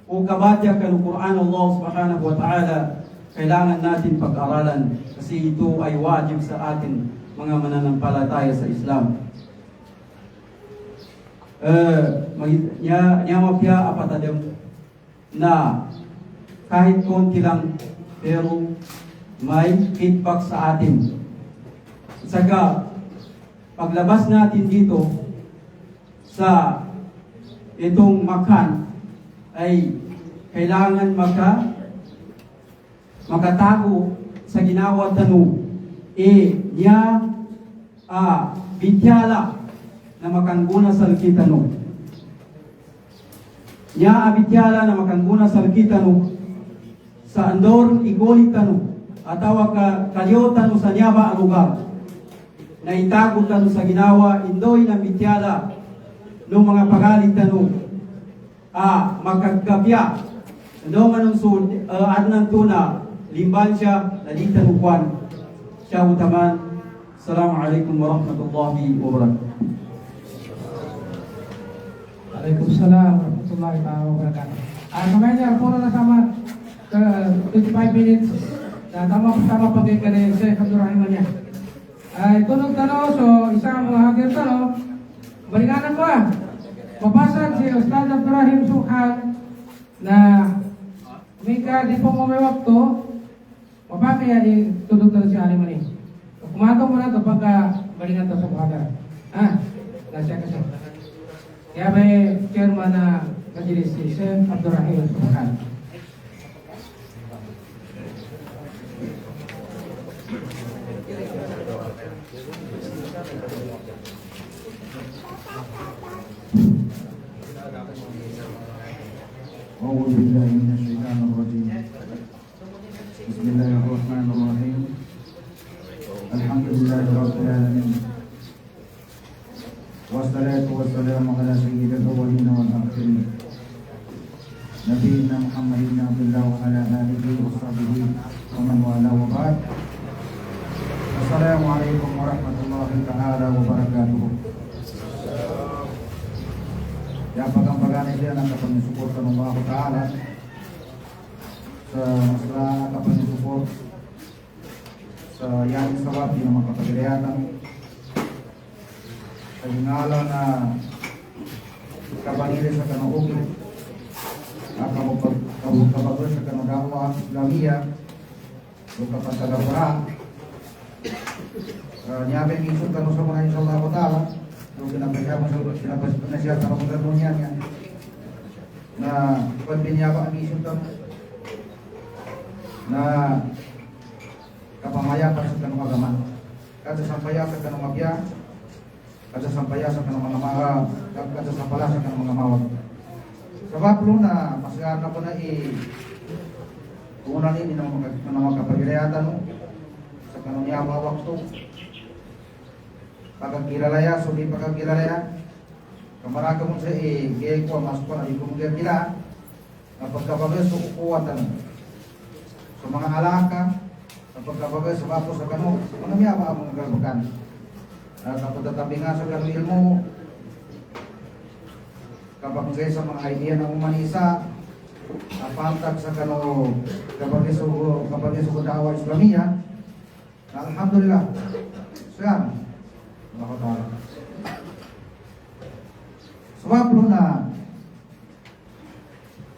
o kabatya ka ng Quran Allah subhanahu wa ta'ala, kailangan natin pag-aralan kasi ito ay wajib sa atin mga mananampalataya sa Islam. Niya mapya apatadem na kahit konti lang pero may feedback sa atin. Saka paglabas natin dito sa itong makan ay kailangan makatago sa ginawa tanong niya bityala na makangguna sa tanong niya bityala na makangguna sa tanong sa andor igoli tanong atawa ka kalyo tanong sa niya ba ang lugar na itago tanong sa ginawa indoy na bityala ng mga pagalit tanong makagkapya do manung sud adnan tuna limban siya nalita nukwan siya utaman. Assalamualaikum warahmatullahi wabarakatuh. Waalaikumsalam warahmatullahi wabarakatuh. Kamayan puro na sama 25 minutes na tama pagay ka rin sa Abdurrahim niya. Tunog tanong so isang mga hagir tanong balinganan ko mapasag si Ustad Abdurrahim Sukhan na mika di po mo may wakto mapapaya tudog na si Ali Mani. Kumatong mo na ito pagka balingan ito sa bukada. Nasya kasi. Kaya may chairman na Majlis si Sheikh Abdurrahim Sukhan. أعوذ بالله من الشيطان الرجيم بسم الله الرحمن الرحيم الحمد لله رب العالمين والصلاة والسلام على سيد الأولين والآخرين نبينا محمد بن عبد الله وعلى آله وصحبه ومن والاه وبعد السلام عليكم ورحمة الله تعالى وبركاته. Ya pagkampaganan dia ng kapag-support ng Allah Ta'ala sa masla kapag-support sa yang sawat di nama kapagirayatan sa hingala na kapanili sa kanuuki kapag-kabagos sa kanagawa Islamia o kapag-tagapara niyabe minsun kanu sa mga inshallah Ta'ala yung pinapasya sa mga niya na pagbinyaba ang isip na kapamaya para sa kanong agaman kada sampaya sa kanong mabya kada sampaya sa kanong mga kada sampala sa kanong mga mawag sabab lo na masgar na po na kunan ini ng mga kapagirayatan sa kanong yawa wakto pagkakiralaya, sulit pagkakiralaya kamaraga mo sa kaya ko masuk ko na ikumugyan nila na pagkabagas o kukuwatan sa mga alaka sa pagkabagas sa bapos sa kano mga miyama ang mga galbakan at kapag tatabi nga sa kano ilmo kapag sa mga idea ng umanisa, pantag sa kano kapag sa dawa Islamiyah, alhamdulillah. So yan, mga kapatid. Sebab lo na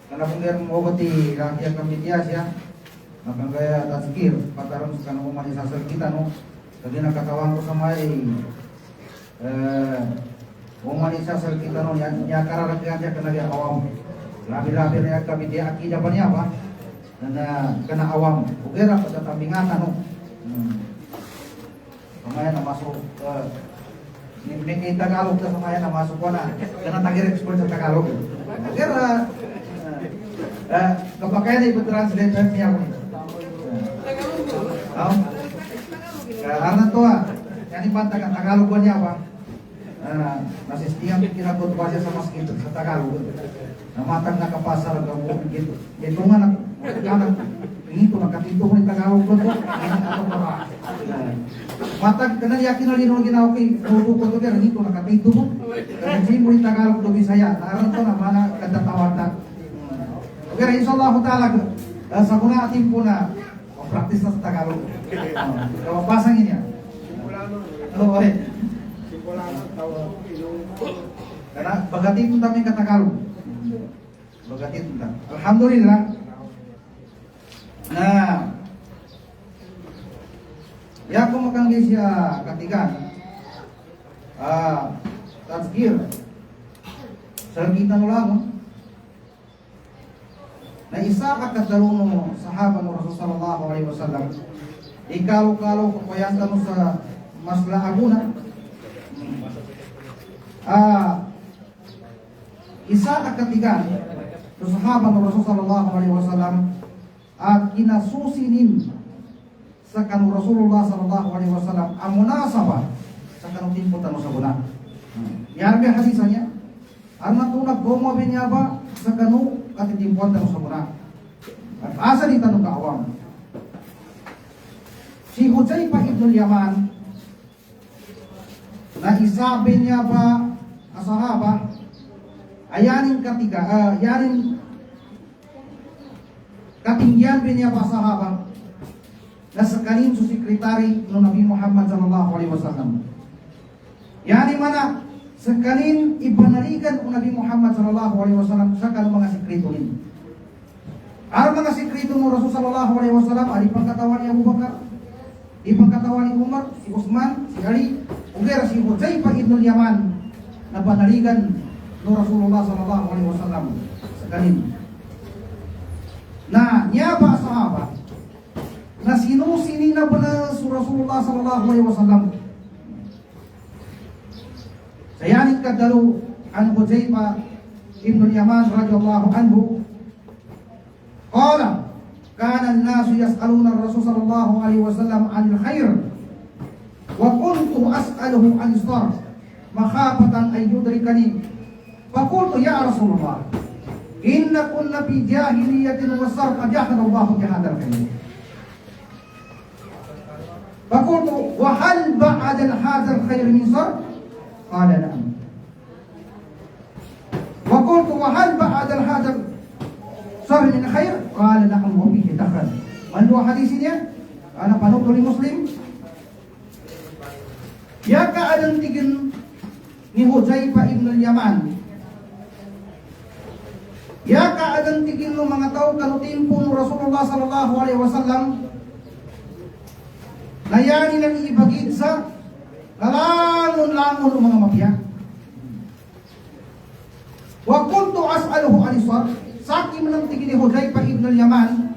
karena kemudian mengobati rakyat kami biasa ya, maka gaya tazkir pataran sekarang umat sasar kita no, jadi nak katawan ko sama umat sasar kita no, yang karena rakyat kena dia awam, labi-labi ya kami dia akidah banyak apa, dan kena awam, ukira pada tambingatan no, kemarin masuk ini Tagalog sa mga na masuk ko na tagir expert sa Tagalog. Kaya kapag kaya i-translate niya ko. Karena to yan ipantagan Tagalog ko niya ba? Nasistiyang kinatutwa siya sa maskito sa Tagalog. Namatang nakapasar ang gitu. Ito nga ini ko nakatito ko ni Tagalog ko. Matag kana yakin na lino ginawa kay tubo ko to kaya nito nakatito mo. Kasi mo ni Tagalog do Bisaya, aron to na mana katatawata. Okay, insyaallah taala sa kuna atin po na practice na sa Tagalog. Kapasang niya. Okay. Karena bagatin kami ka Tagalog. Bagatin ta. Alhamdulillah. Nah, ya ako makanggi siya katigan tazkir sargitan ulang na isa ka kadaluno sahabat ng Rasul sallallahu alaihi wasallam ikaw-kalaw kapayantan mo sa masla aguna isa ka katigan sa sahabat ng Rasul sallallahu alaihi wasallam at kinasusinin sa kanu Rasulullah sallallahu alaihi wasallam ang munasabah sa kanu timputan sa bulan. Yarga hadisannya, ang tunag gomo binya ba sa kanu katitimputan sa bulan. At asa di tanong kaawam. Si Hudzaifah ibn Yaman na isabi niya ba asahaba ayanin katiga yanin katinggian binya ba sahabat na sakaling su sekretary ng Nabi Muhammad sallallahu alaihi wasallam. Yani mana sakaling ibanaligan ng Nabi Muhammad sallallahu alaihi wasallam sa kanang mga sekreto ni. Ang mga sekreto ng Rasul sallallahu alaihi wasallam ay pangkatawan ni Abu Bakar, ipangkatawan ni Umar, si Utsman, si Ali, ugera si Hudzaifah ibn Yaman na banaligan ng Rasulullah sallallahu alaihi wasallam sakaling. Na niya ba sahabat na sinusini na ba na Rasulullah sallallahu alaihi wasallam sayanin kadalo an Hudzaifah ibn Yaman radhiyallahu anhu qala kana an-nasu yas'aluna ar-rasul sallallahu alaihi wasallam 'anil khair wa kuntu as'aluhu 'an istar makhafatan ay yudrikani fa qultu ya Rasulullah inna kunna fi jahiliyatin wa sar qad yahda Allahu bi hadzal khair فقلت وهل بعد هذا الخير من صر؟ قال نعم. وقلت وهل بعد هذا صر من خير؟ قال نعم وفيه دخل. من هو hadisnya? Ana panutur Muslim. Ya keadaan tigin ni Hudzaifah ibn Yaman. Ya keadaan tigin no mga tao kanu timpo Rasulullah sallallahu alaihi wasallam nayani lang ibagid sa lalangon-langon ng mga mafia. Wa kuntu as'aluhu an isar saki man tigin ni Hudzaifah ibn Yaman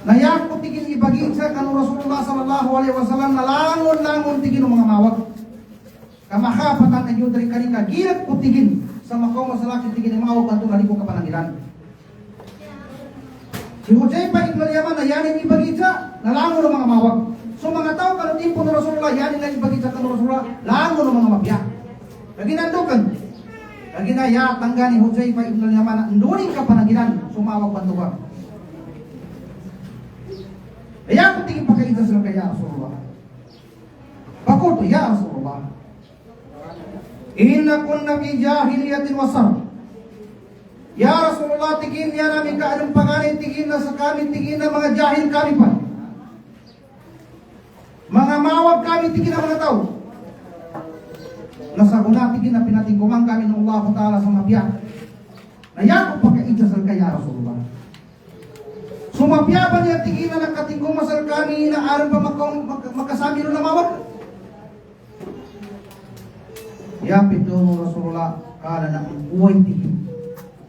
nayako tigin ibagid sa kanu Rasulullah sallallahu alaihi wasallam lalangon-langon tigin ng mga mawag. Kamakapatan na yudri kanina gilat ko tigin sa makaw masalaki tigin ng mawag kanto nalipo kapanangilan. Si Hudzaifah ibn Yaman na yanin ibagid sa nalangon ng mga mawag. So mga tao kanong timpo ng Rasulullah yanin lang ibagid sa kanong Rasulullah langon ng mga mafia. Kaginandukan. Kaginaya tangga ni Hudzaifah ibn Yaman na nduring kapanagilan sumawag banto ka. Kaya kung tingin pakaitan sila kaya Rasulullah. Bakuto ya Rasulullah. Inna kunna fi jahiliyatin wasar. Ya Rasulullah, tingin niya namin kaanong pangalan, tingin na sa kami, tingin na mga jahil kami pa. Mga mawag kami, tingin na mga tao. Nasa una, tingin na pinatingkumang kami ng Allah Ta'ala sa mapya. Nayakot pagka-itasal ka, Ya Rasulullah. Sumapya ba niya, tingin na nakatingkumasal kami, na aral pa makasami rin na mawag? Ya pitulong Rasulullah, kala na uway tingin.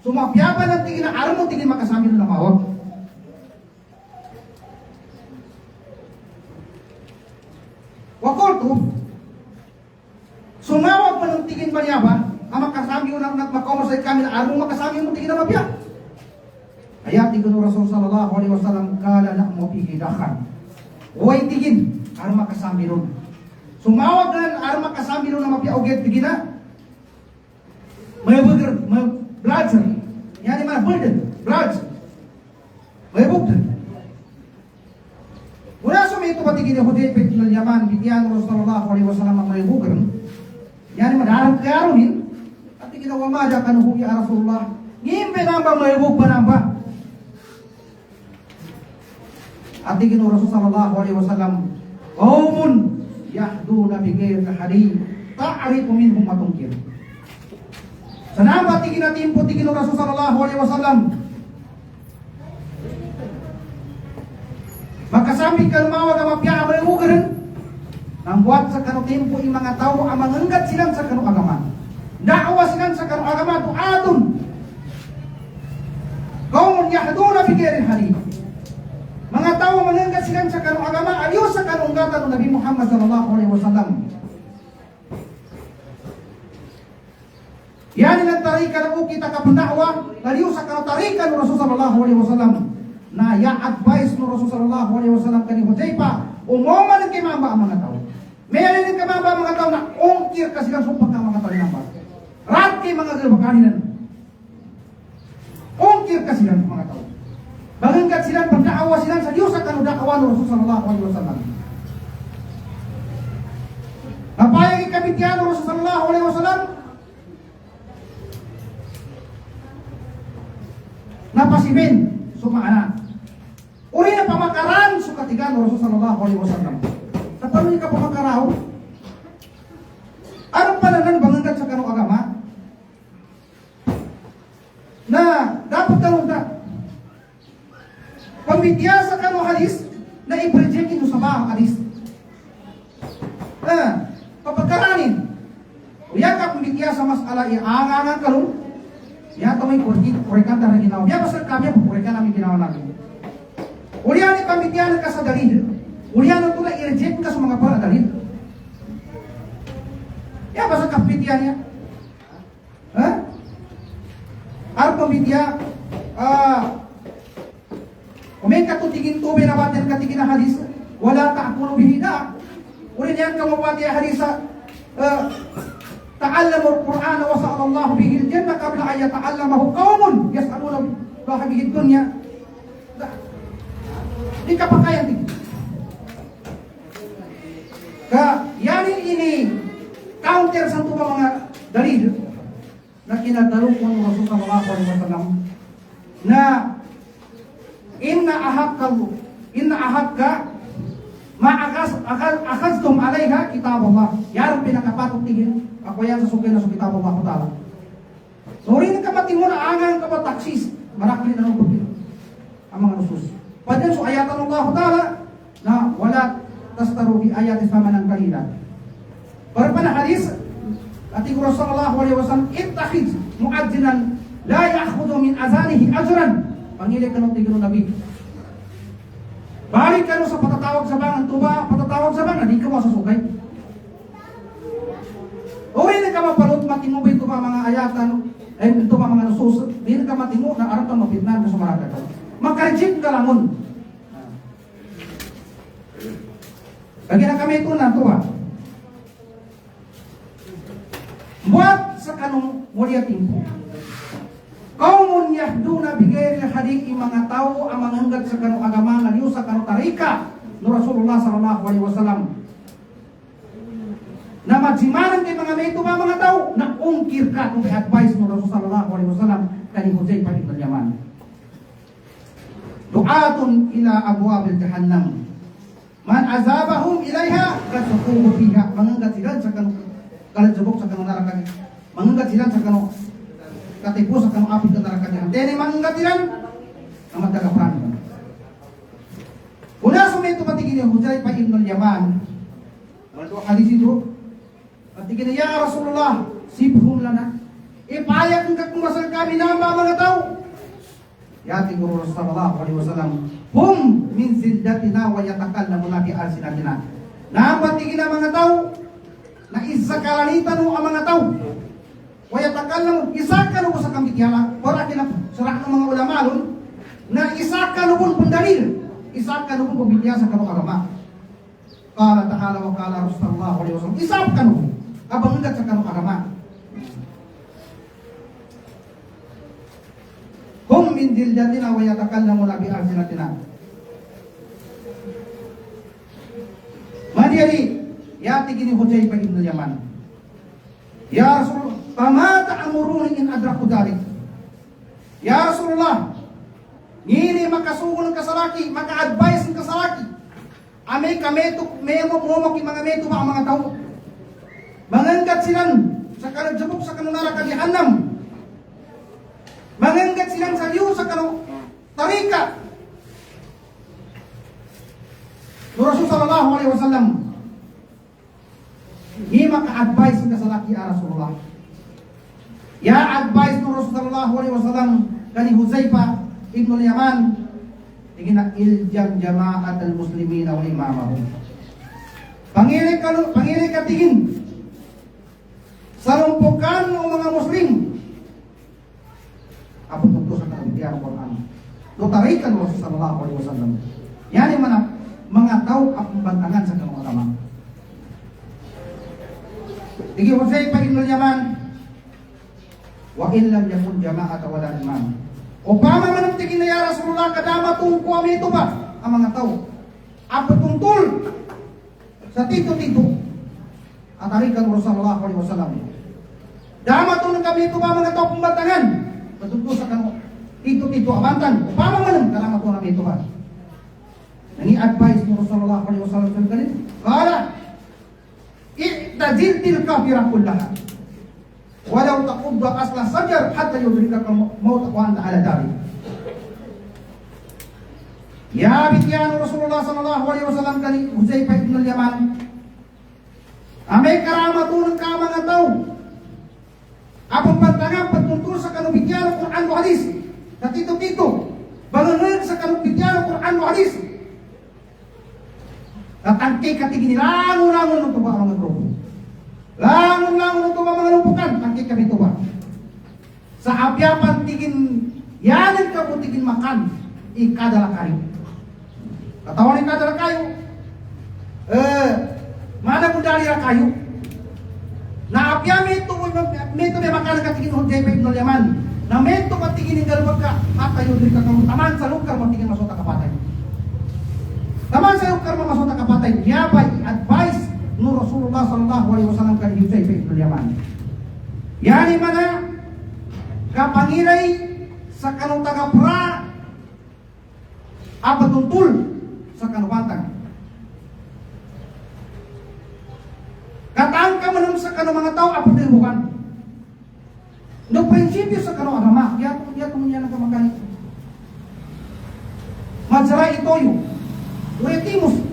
Sumapya ba ng tingin na aral mo, tingin makasami rin na mawag? Wakulto, sumawag mo ng tingin ba niya ba? Ang makasami mo na nagmakamasay kami na aral mo makasami mo tingin na mapya? Ayat tingin ng Rasul sallallahu alaihi wasallam, kala na mapigidakan. Uway tingin, aral makasami rin. Sumawag na aral makasami rin na mapya, uget tingin na. May burger, may bloodshed. Yani mana burden, bloodshed. May burden. Wala sa may ito patigin yung Hudayfa ibn al-Yaman, bigyan ng Rasulullah sallallahu alaihi wasallam ang may burger. Yani madarang kayaruhin. At ginawa mada kanuhu ya Rasulullah. Ngimbe namba may burger namba. At ginawa Rasulullah sallallahu alaihi wasallam, qaumun yahduna bighairi hadith, ta'rifu minhum matungkir. Sanaba tigin natin po tigin ng Rasul sallallahu alaihi wasallam. Makasami ka lumawag ang mapya ang ugaran. Nang buat sa kano tempo yung mga tao ang manganggat silang sa kano agama. Da'wa silang sa kano agama tu'atun. Qaumun yahduna bighairi hadith. Mga tao manganggat silang sa kano agama aliyo sa kanong gata ng Nabi Muhammad sallallahu alaihi wasallam. Yan ang tarika na kita kapandakwa, laliw sa tarika ng Rasul sallallahu alaihi wasallam na ya-advise ng Rasul sallallahu alaihi wasallam kani Hudayfa, umuman ng kimamba ang mga tao. Meron ng kimamba ang mga tao na ongkir kasi lang sumpak ng mga tao namba. Rat kay mga galbakaninan. Ongkir kasi lang mga tao. Bagangkat silang pagdaawa silang sa Diyos sa kanudakawa ng Rasul sallallahu alaihi wasallam. Napayag ikabigyan ng Rasul sallallahu alaihi wasallam, napasimin sumaana. Uri na pamakaran sukatigan ng Rasul sallallahu alaihi wasallam. Sa paano ka pamakaraw? Anong pananan bangangat sa kanong agama? Na dapat kanong da pambitya sa kanong hadis na i-project ito sa bahang hadis. Papagkaranin. Uya ka pambitya sa masala iangangan kalong. Ya to may kurikan na ginawa. Ya basta kami po kurikan namin ginawa namin. Ulian ni pamitian ka sa dalil. Ulian to na i-reject ka sa mga para dalil. Ya basta kapitian niya. Ha? Ar pamitia umin ka tutigin tube na batin katigin na hadis. Wala ta'kulu bihida. Ulian yan kamawati hadisa تعلموا القرآن وسأل الله به الجنة قبل أن يتعلمه قوم يسألون الله به الدنيا. Di kapakayan din. Yani ini counter sa ito mga dalil na kinadalo ko ng Rasul sallallahu alaihi wasallam na inna ahakka ma'akaztum alaiha kitab Allah. Yan pinakapatong tingin. Ako yan sa sukay na sa kitab Allah Ta'ala. So rin kapating mo na angang kapataksis. Marakli na nung pagpino. Ang mga nusus. Padyan so ayatan Allah Ta'ala na wala tastaru bi ayat isamanan kalila. Para pa na hadis ating Rasul sallallahu alaihi wasallam ittakhid mu'addinan la ya'khudhu min azanihi ajran. Pangilik ka nung tigil Nabi. Balik ka sa patatawag sa bangan tuba, patatawag sa bangan, di ka mo sa sukay. O hindi ka mapalot, matingo ba ito pa mga ayatan, ito pa mga nusus, hindi ka matingo na arap ang mapitnan na sumaraka ka. Makareject ka lamon. Lagi na kami ito na ito ha. Buat sa kanong mulia timpo. Kaumun yahduna bighairi hadith mga tao ang manganggat sa kanong agama na liyo sa kanong tarika no Rasulullah sallallahu alaihi wasallam. na magsimanan kay mga meto ba mga tao na ungkir ka kung advice mo Rasul sallallahu alaihi wasallam kani Huzaifa ibn al-Yaman. Du'atun ila abwabil jahannam. Man azabahum ilaiha kasukuhu fiha. Manganggat sila sa kanu kalajabok sa kanu neraka. Manganggat sila sa kanu katipu sa kanu api neraka jahanam. Dene manganggat sila amat tagapran. Una sumito patigin yung Huzaifa ibn al-Yaman. Wala hadis itu. Patigin ya Rasulullah, sibhum lana. Ipayag ng kakumasal kami na mga tao. Yati Guru Rasulullah sallallahu alaihi wasallam, hum min zildatina wa yatakallamuna bi alsinatina. Napatigin ang mga tao na isakalanitan mo ang mga tao. Wa yatakallam isakan mo sa kambitiala. Ora kina sarah ng mga ulama lun na isakan mo pun dalil. Isakan mo pun bibiya sa kanu agama. Qala ta'ala wa qala Rasulullah sallallahu alaihi wasallam, isakan mo abang enggak sa kanu agama. Hum min dildatina wa yatakallamuna bi alsinatina. Madiari yati gini Huzaifa ibn al-Yaman. Ya Rasul, fama ta'muruni in adraku dalik? Ya Rasulullah, ngini makasugon ka sa laki, maka-advise ka sa laki. Ame kameto memo mo mga meto ba ang mga tao. Mangangkat silang sa kalajabok sa kanunara ka jahannam. Mangangkat silang sa liyo sa kanu tarika. Rasul sallallahu alaihi wasallam hima ka-advise ka sa laki ya Rasulullah. Ya advice ng Rasul sallallahu alaihi wasallam kani Huzaifa ibn al-Yaman tingin iljam jama'at al-muslimin wa imamahum. Pangili ka tingin sa lumpukan ng mga Muslim. Apo tungkol sa kabutihan ng Quran. Notarikan Rasul sallallahu alaihi wasallam. Yan yung mga tao ang bantangan sa kanong agama. Tigi Huzaifa ibn al-Yaman, wa in lam yakun jama'at wala imam. Upama man tingin na ya Rasulullah kadama tungko kami ito ba ang mga tao. Apo tungtol sa tito-tito. Atarikan Rasulullah sallallahu alaihi wasallam. Dama tunang kami ito ba mga tao pembantangan. Patungko sa kanong tito-tito abantan. Upama man kadama tunang kami ito ba. Nangi advice mo Rasulullah sallallahu alaihi wasallam sa kanil. Kala i'tazil tilka firah kullaha. Walau taqudda asla sajar hatta yudrikaka maut wa anta ala dari. Ya bitiyan Rasulullah sallallahu alaihi wasallam kani Huzaifa ibn al-Yaman. Amay karamatun ka mga tao. Apong pantangan pagtungkol sa kanubigyan ng Quran o hadis. Sa tito-tito. Banganan sa kanubigyan ng Quran o hadis. Natangkay katigin langon-langon ng tuba mga grupo. Langon-langon ng tuba mga lumpukan. Tangkay kami tuba. Sa abyapan tigin yanan ka po tigin makan. Ikadala kayo. Katawan ikadala kayo. Mana kung dali na kayo. Na abya mito may makan ka tigin Huzaifa ibn al-Yaman. Na mito patigin ng galwag ka. At tayo din ka taman sa lukar matigin masota kapatay. Taman sa lukar masota kapatay. Yabay advice no Rasulullah sallallahu alaihi wasallam kay Huzaifa ibn al-Yaman. Yani mana kapangilay sa kanong tagapra apatuntul sa kanubantang. Katang ka manam sa kanong mga tao apatiluhan. No prinsipyo sa kanong agama, yato niya nagkamagani. Madsara ito yung uretimus.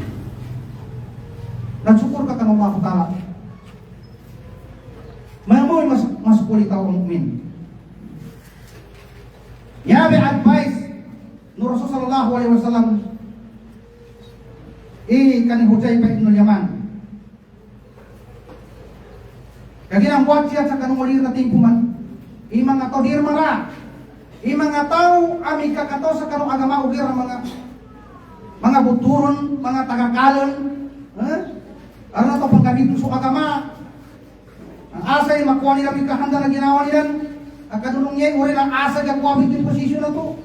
Nagsukur ka kanong mga kutala. Mayamoy mas kulitaw ang mu'min. Yabe advice no Rasul sallallahu alaihi wasallam kani Huzaifa ibn al-Yaman. Kaginang buat siya sa kanungulir na tingkuman. Mga tao dirmara. Mga tao ami kakato sa kanong agama ugir mga buturon, mga tagakalon. Ano na ito panggamit sa agama. Ang asa yung makuha nila yung kahanda na ginawa nila. Ang kadulong niya, uri lang asa yung kuha yung posisyon na ito.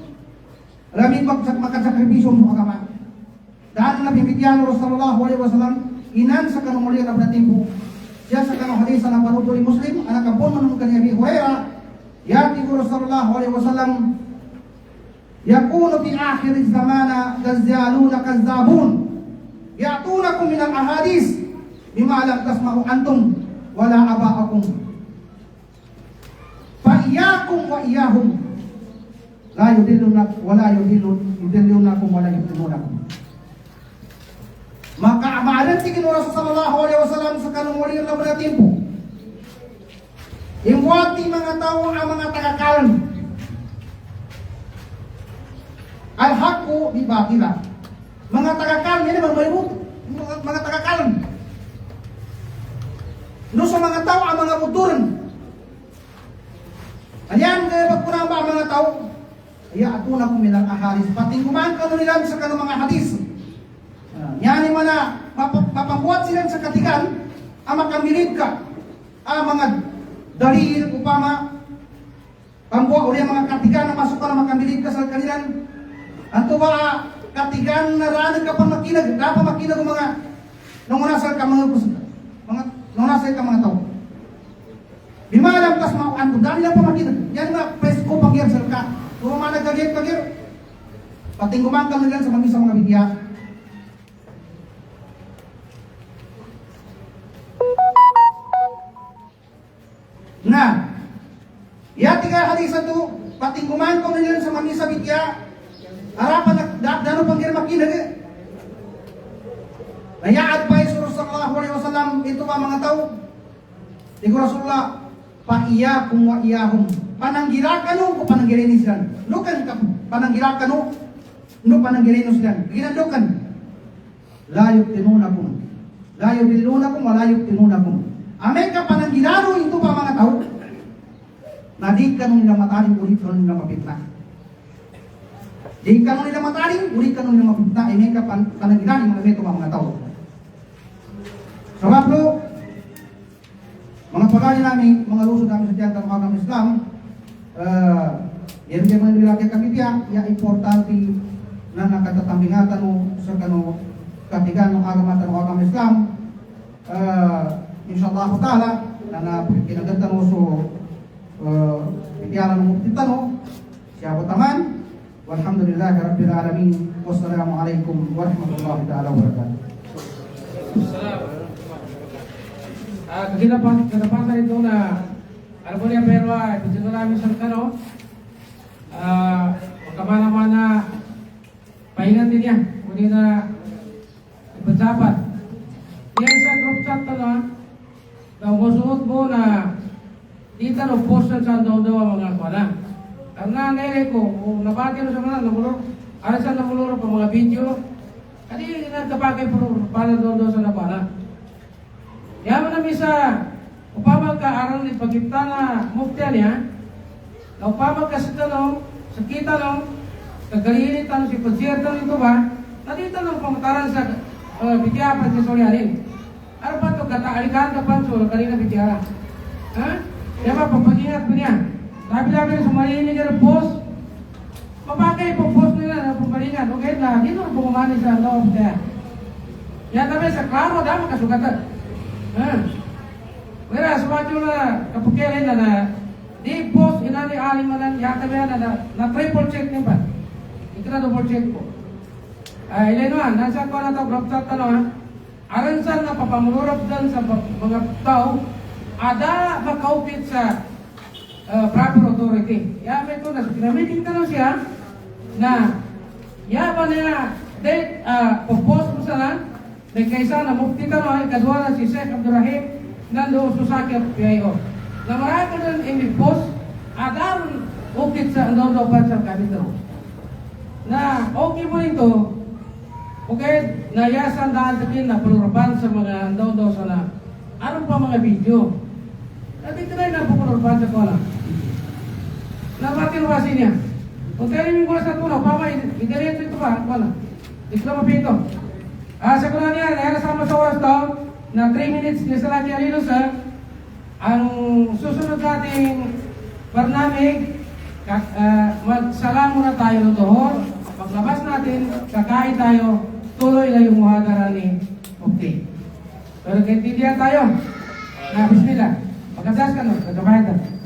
Alamig magkasakripisyo sa agama. Dahil na bibigyan ng Rasulullah sallallahu alaihi wasallam inan sa kanungulir na timpo. siya sa kanong hadisa na panutuli Muslim, anak kampon man kani Abi Hurairah, yati ko Rasulullah alaihi wasallam, yakunu fi akhir zamana kazzaluna kazzabun, ya'tunakum min al-ahadis bima lam tasma'u antum wala aba'akum. Fa iyyakum wa iyyahum la yudillunakum wala yudillunakum wala yuftinunakum. Maka maalat si Rasul sallallahu alaihi wasallam sa kanang wali ng mga tempo. Imwati mga tao ang mga tagakalan. Al-haqqu bi batila. Mga tagakalan ini magbayot. Mga tagakalan. No sa mga tao ang mga buturan. Ayan kaya pagpunang ba ang mga tao? Kaya atuna ko minang ahalis. Pating kumain ka nila sa kanang mga hadis. Yani mana mapabuat sila sa katigan ang makamilid ka ang mga dalil upama pambuat uli ang mga katigan na masuk ka na makamilid ka sa kanilang anto ba katigan na ranig ka pa makinag dapat makinag ang mga nungunasal ka nungunasal ka mga tao bimalam kas mau anto dahil lang pa makinag yan nga presko pangyar sa ka kung mga nagkagit pating kumangkang nila sa mga bidya. Nah, ya tiga hadis itu pating kumain kong nila sa mamisa bitya harapan dano panggir makinag nayaad pa Rasul sallallahu alaihi wasallam itu mga tao tigo Rasulullah pa iyakum wa iyahum pananggirakan ko pananggirin sila lukan ka pananggirakan no pananggirin sila ginandukan la yuftinunakum la yudillunakum wa la yuftinunakum. Ameka pananggilaro ito pa mga tao na di ka nung nila mataling, ulit ka nung nila mapitna. Di ka nung nila mataling, ulit ka nung nila mapitna. Ameka pananggilaro mga ito mga tao. Sabab lo, mga pagkali namin, mga lusod namin sa tiyan ng mga Islam, yan yung mga nilagay kami diya, ya importante na nakatatambingatan mo sa kano katigan ng agamatan ng agama Islam. Insyaallah taala na kinaganda mo so bitiyaran mo titano siya taman walhamdulillahi rabbil alamin wassalamu alaikum warahmatullahi taala wabarakatuh. Kaginapan ito na alam mo niya pero ito namin sa kano kamana-mana pahingan din niya kung na ipagsapat yan sa group chat na na umusuot mo na dito na postal sa daw ang mga kuwana. Ang nanay ko, nabati na sa mga namulor, arasan namulor pa mga video, kadi nagkapakay para daw sa nakuwana. Yaman namin sa upamag ka aral ni pagkita na muktian niya, na upamag ka sa tanong, sa kita nung, kagaliinit tanong si pagsiyatan nito ba, na dito nang pamataran sa bigyapan si Solyanin. Ano pa ito? Kataalikan ka pa so kanina bitiyara. Ha? Kaya ba, papagingat mo niya. Labi-labi na sumarinig ka ng post. Mapakay po post nila na papalingan. Okay na, dito na pumamani sa loob kaya. Yan tabi sa klaro, dami kasugatan. Ha? Kaya, sumadyo na kapukilin na di post, inani aling manan, yata ba na triple check niya ba? Ito na double check po. Ilay naman, nasa ko na ito, group chat na ha. Aransan na papamurap dan sa mga tao, ada makaupit sa proper authority. Ya, may ito na, pinamiting tanong siya na yaman niya, dahil post mo sana, dahil kaysa na mukti tanong, kadwa na si Sheikh Abdurrahim, nandoon susakit PIO. Na marami ko doon imi-post, ada ukit sa andoon pa sa kabitaro. Na okay mo ito, okay, nayasan dahil sabihin na palurapan sa mga daw sana. Ano pa mga video? At ito na yung napapalurapan sa kola. Nabatin mo kasi niya. Kung tayo yung mga sa tunaw, pama, idiretso ito ba? Kola. Ito na mapito. Sa kola niya, nayasama sa oras daw, na 3 minutes niya sa laki alino sa ang susunod nating barnamig, magsalam muna tayo ng tuhor. Paglabas natin, kakain tayo, tuloy na yung muhadara ni Mufti. Pero kaintindihan tayo. Nah, bismillah. Pagkablas ka no, nagkabayad ka.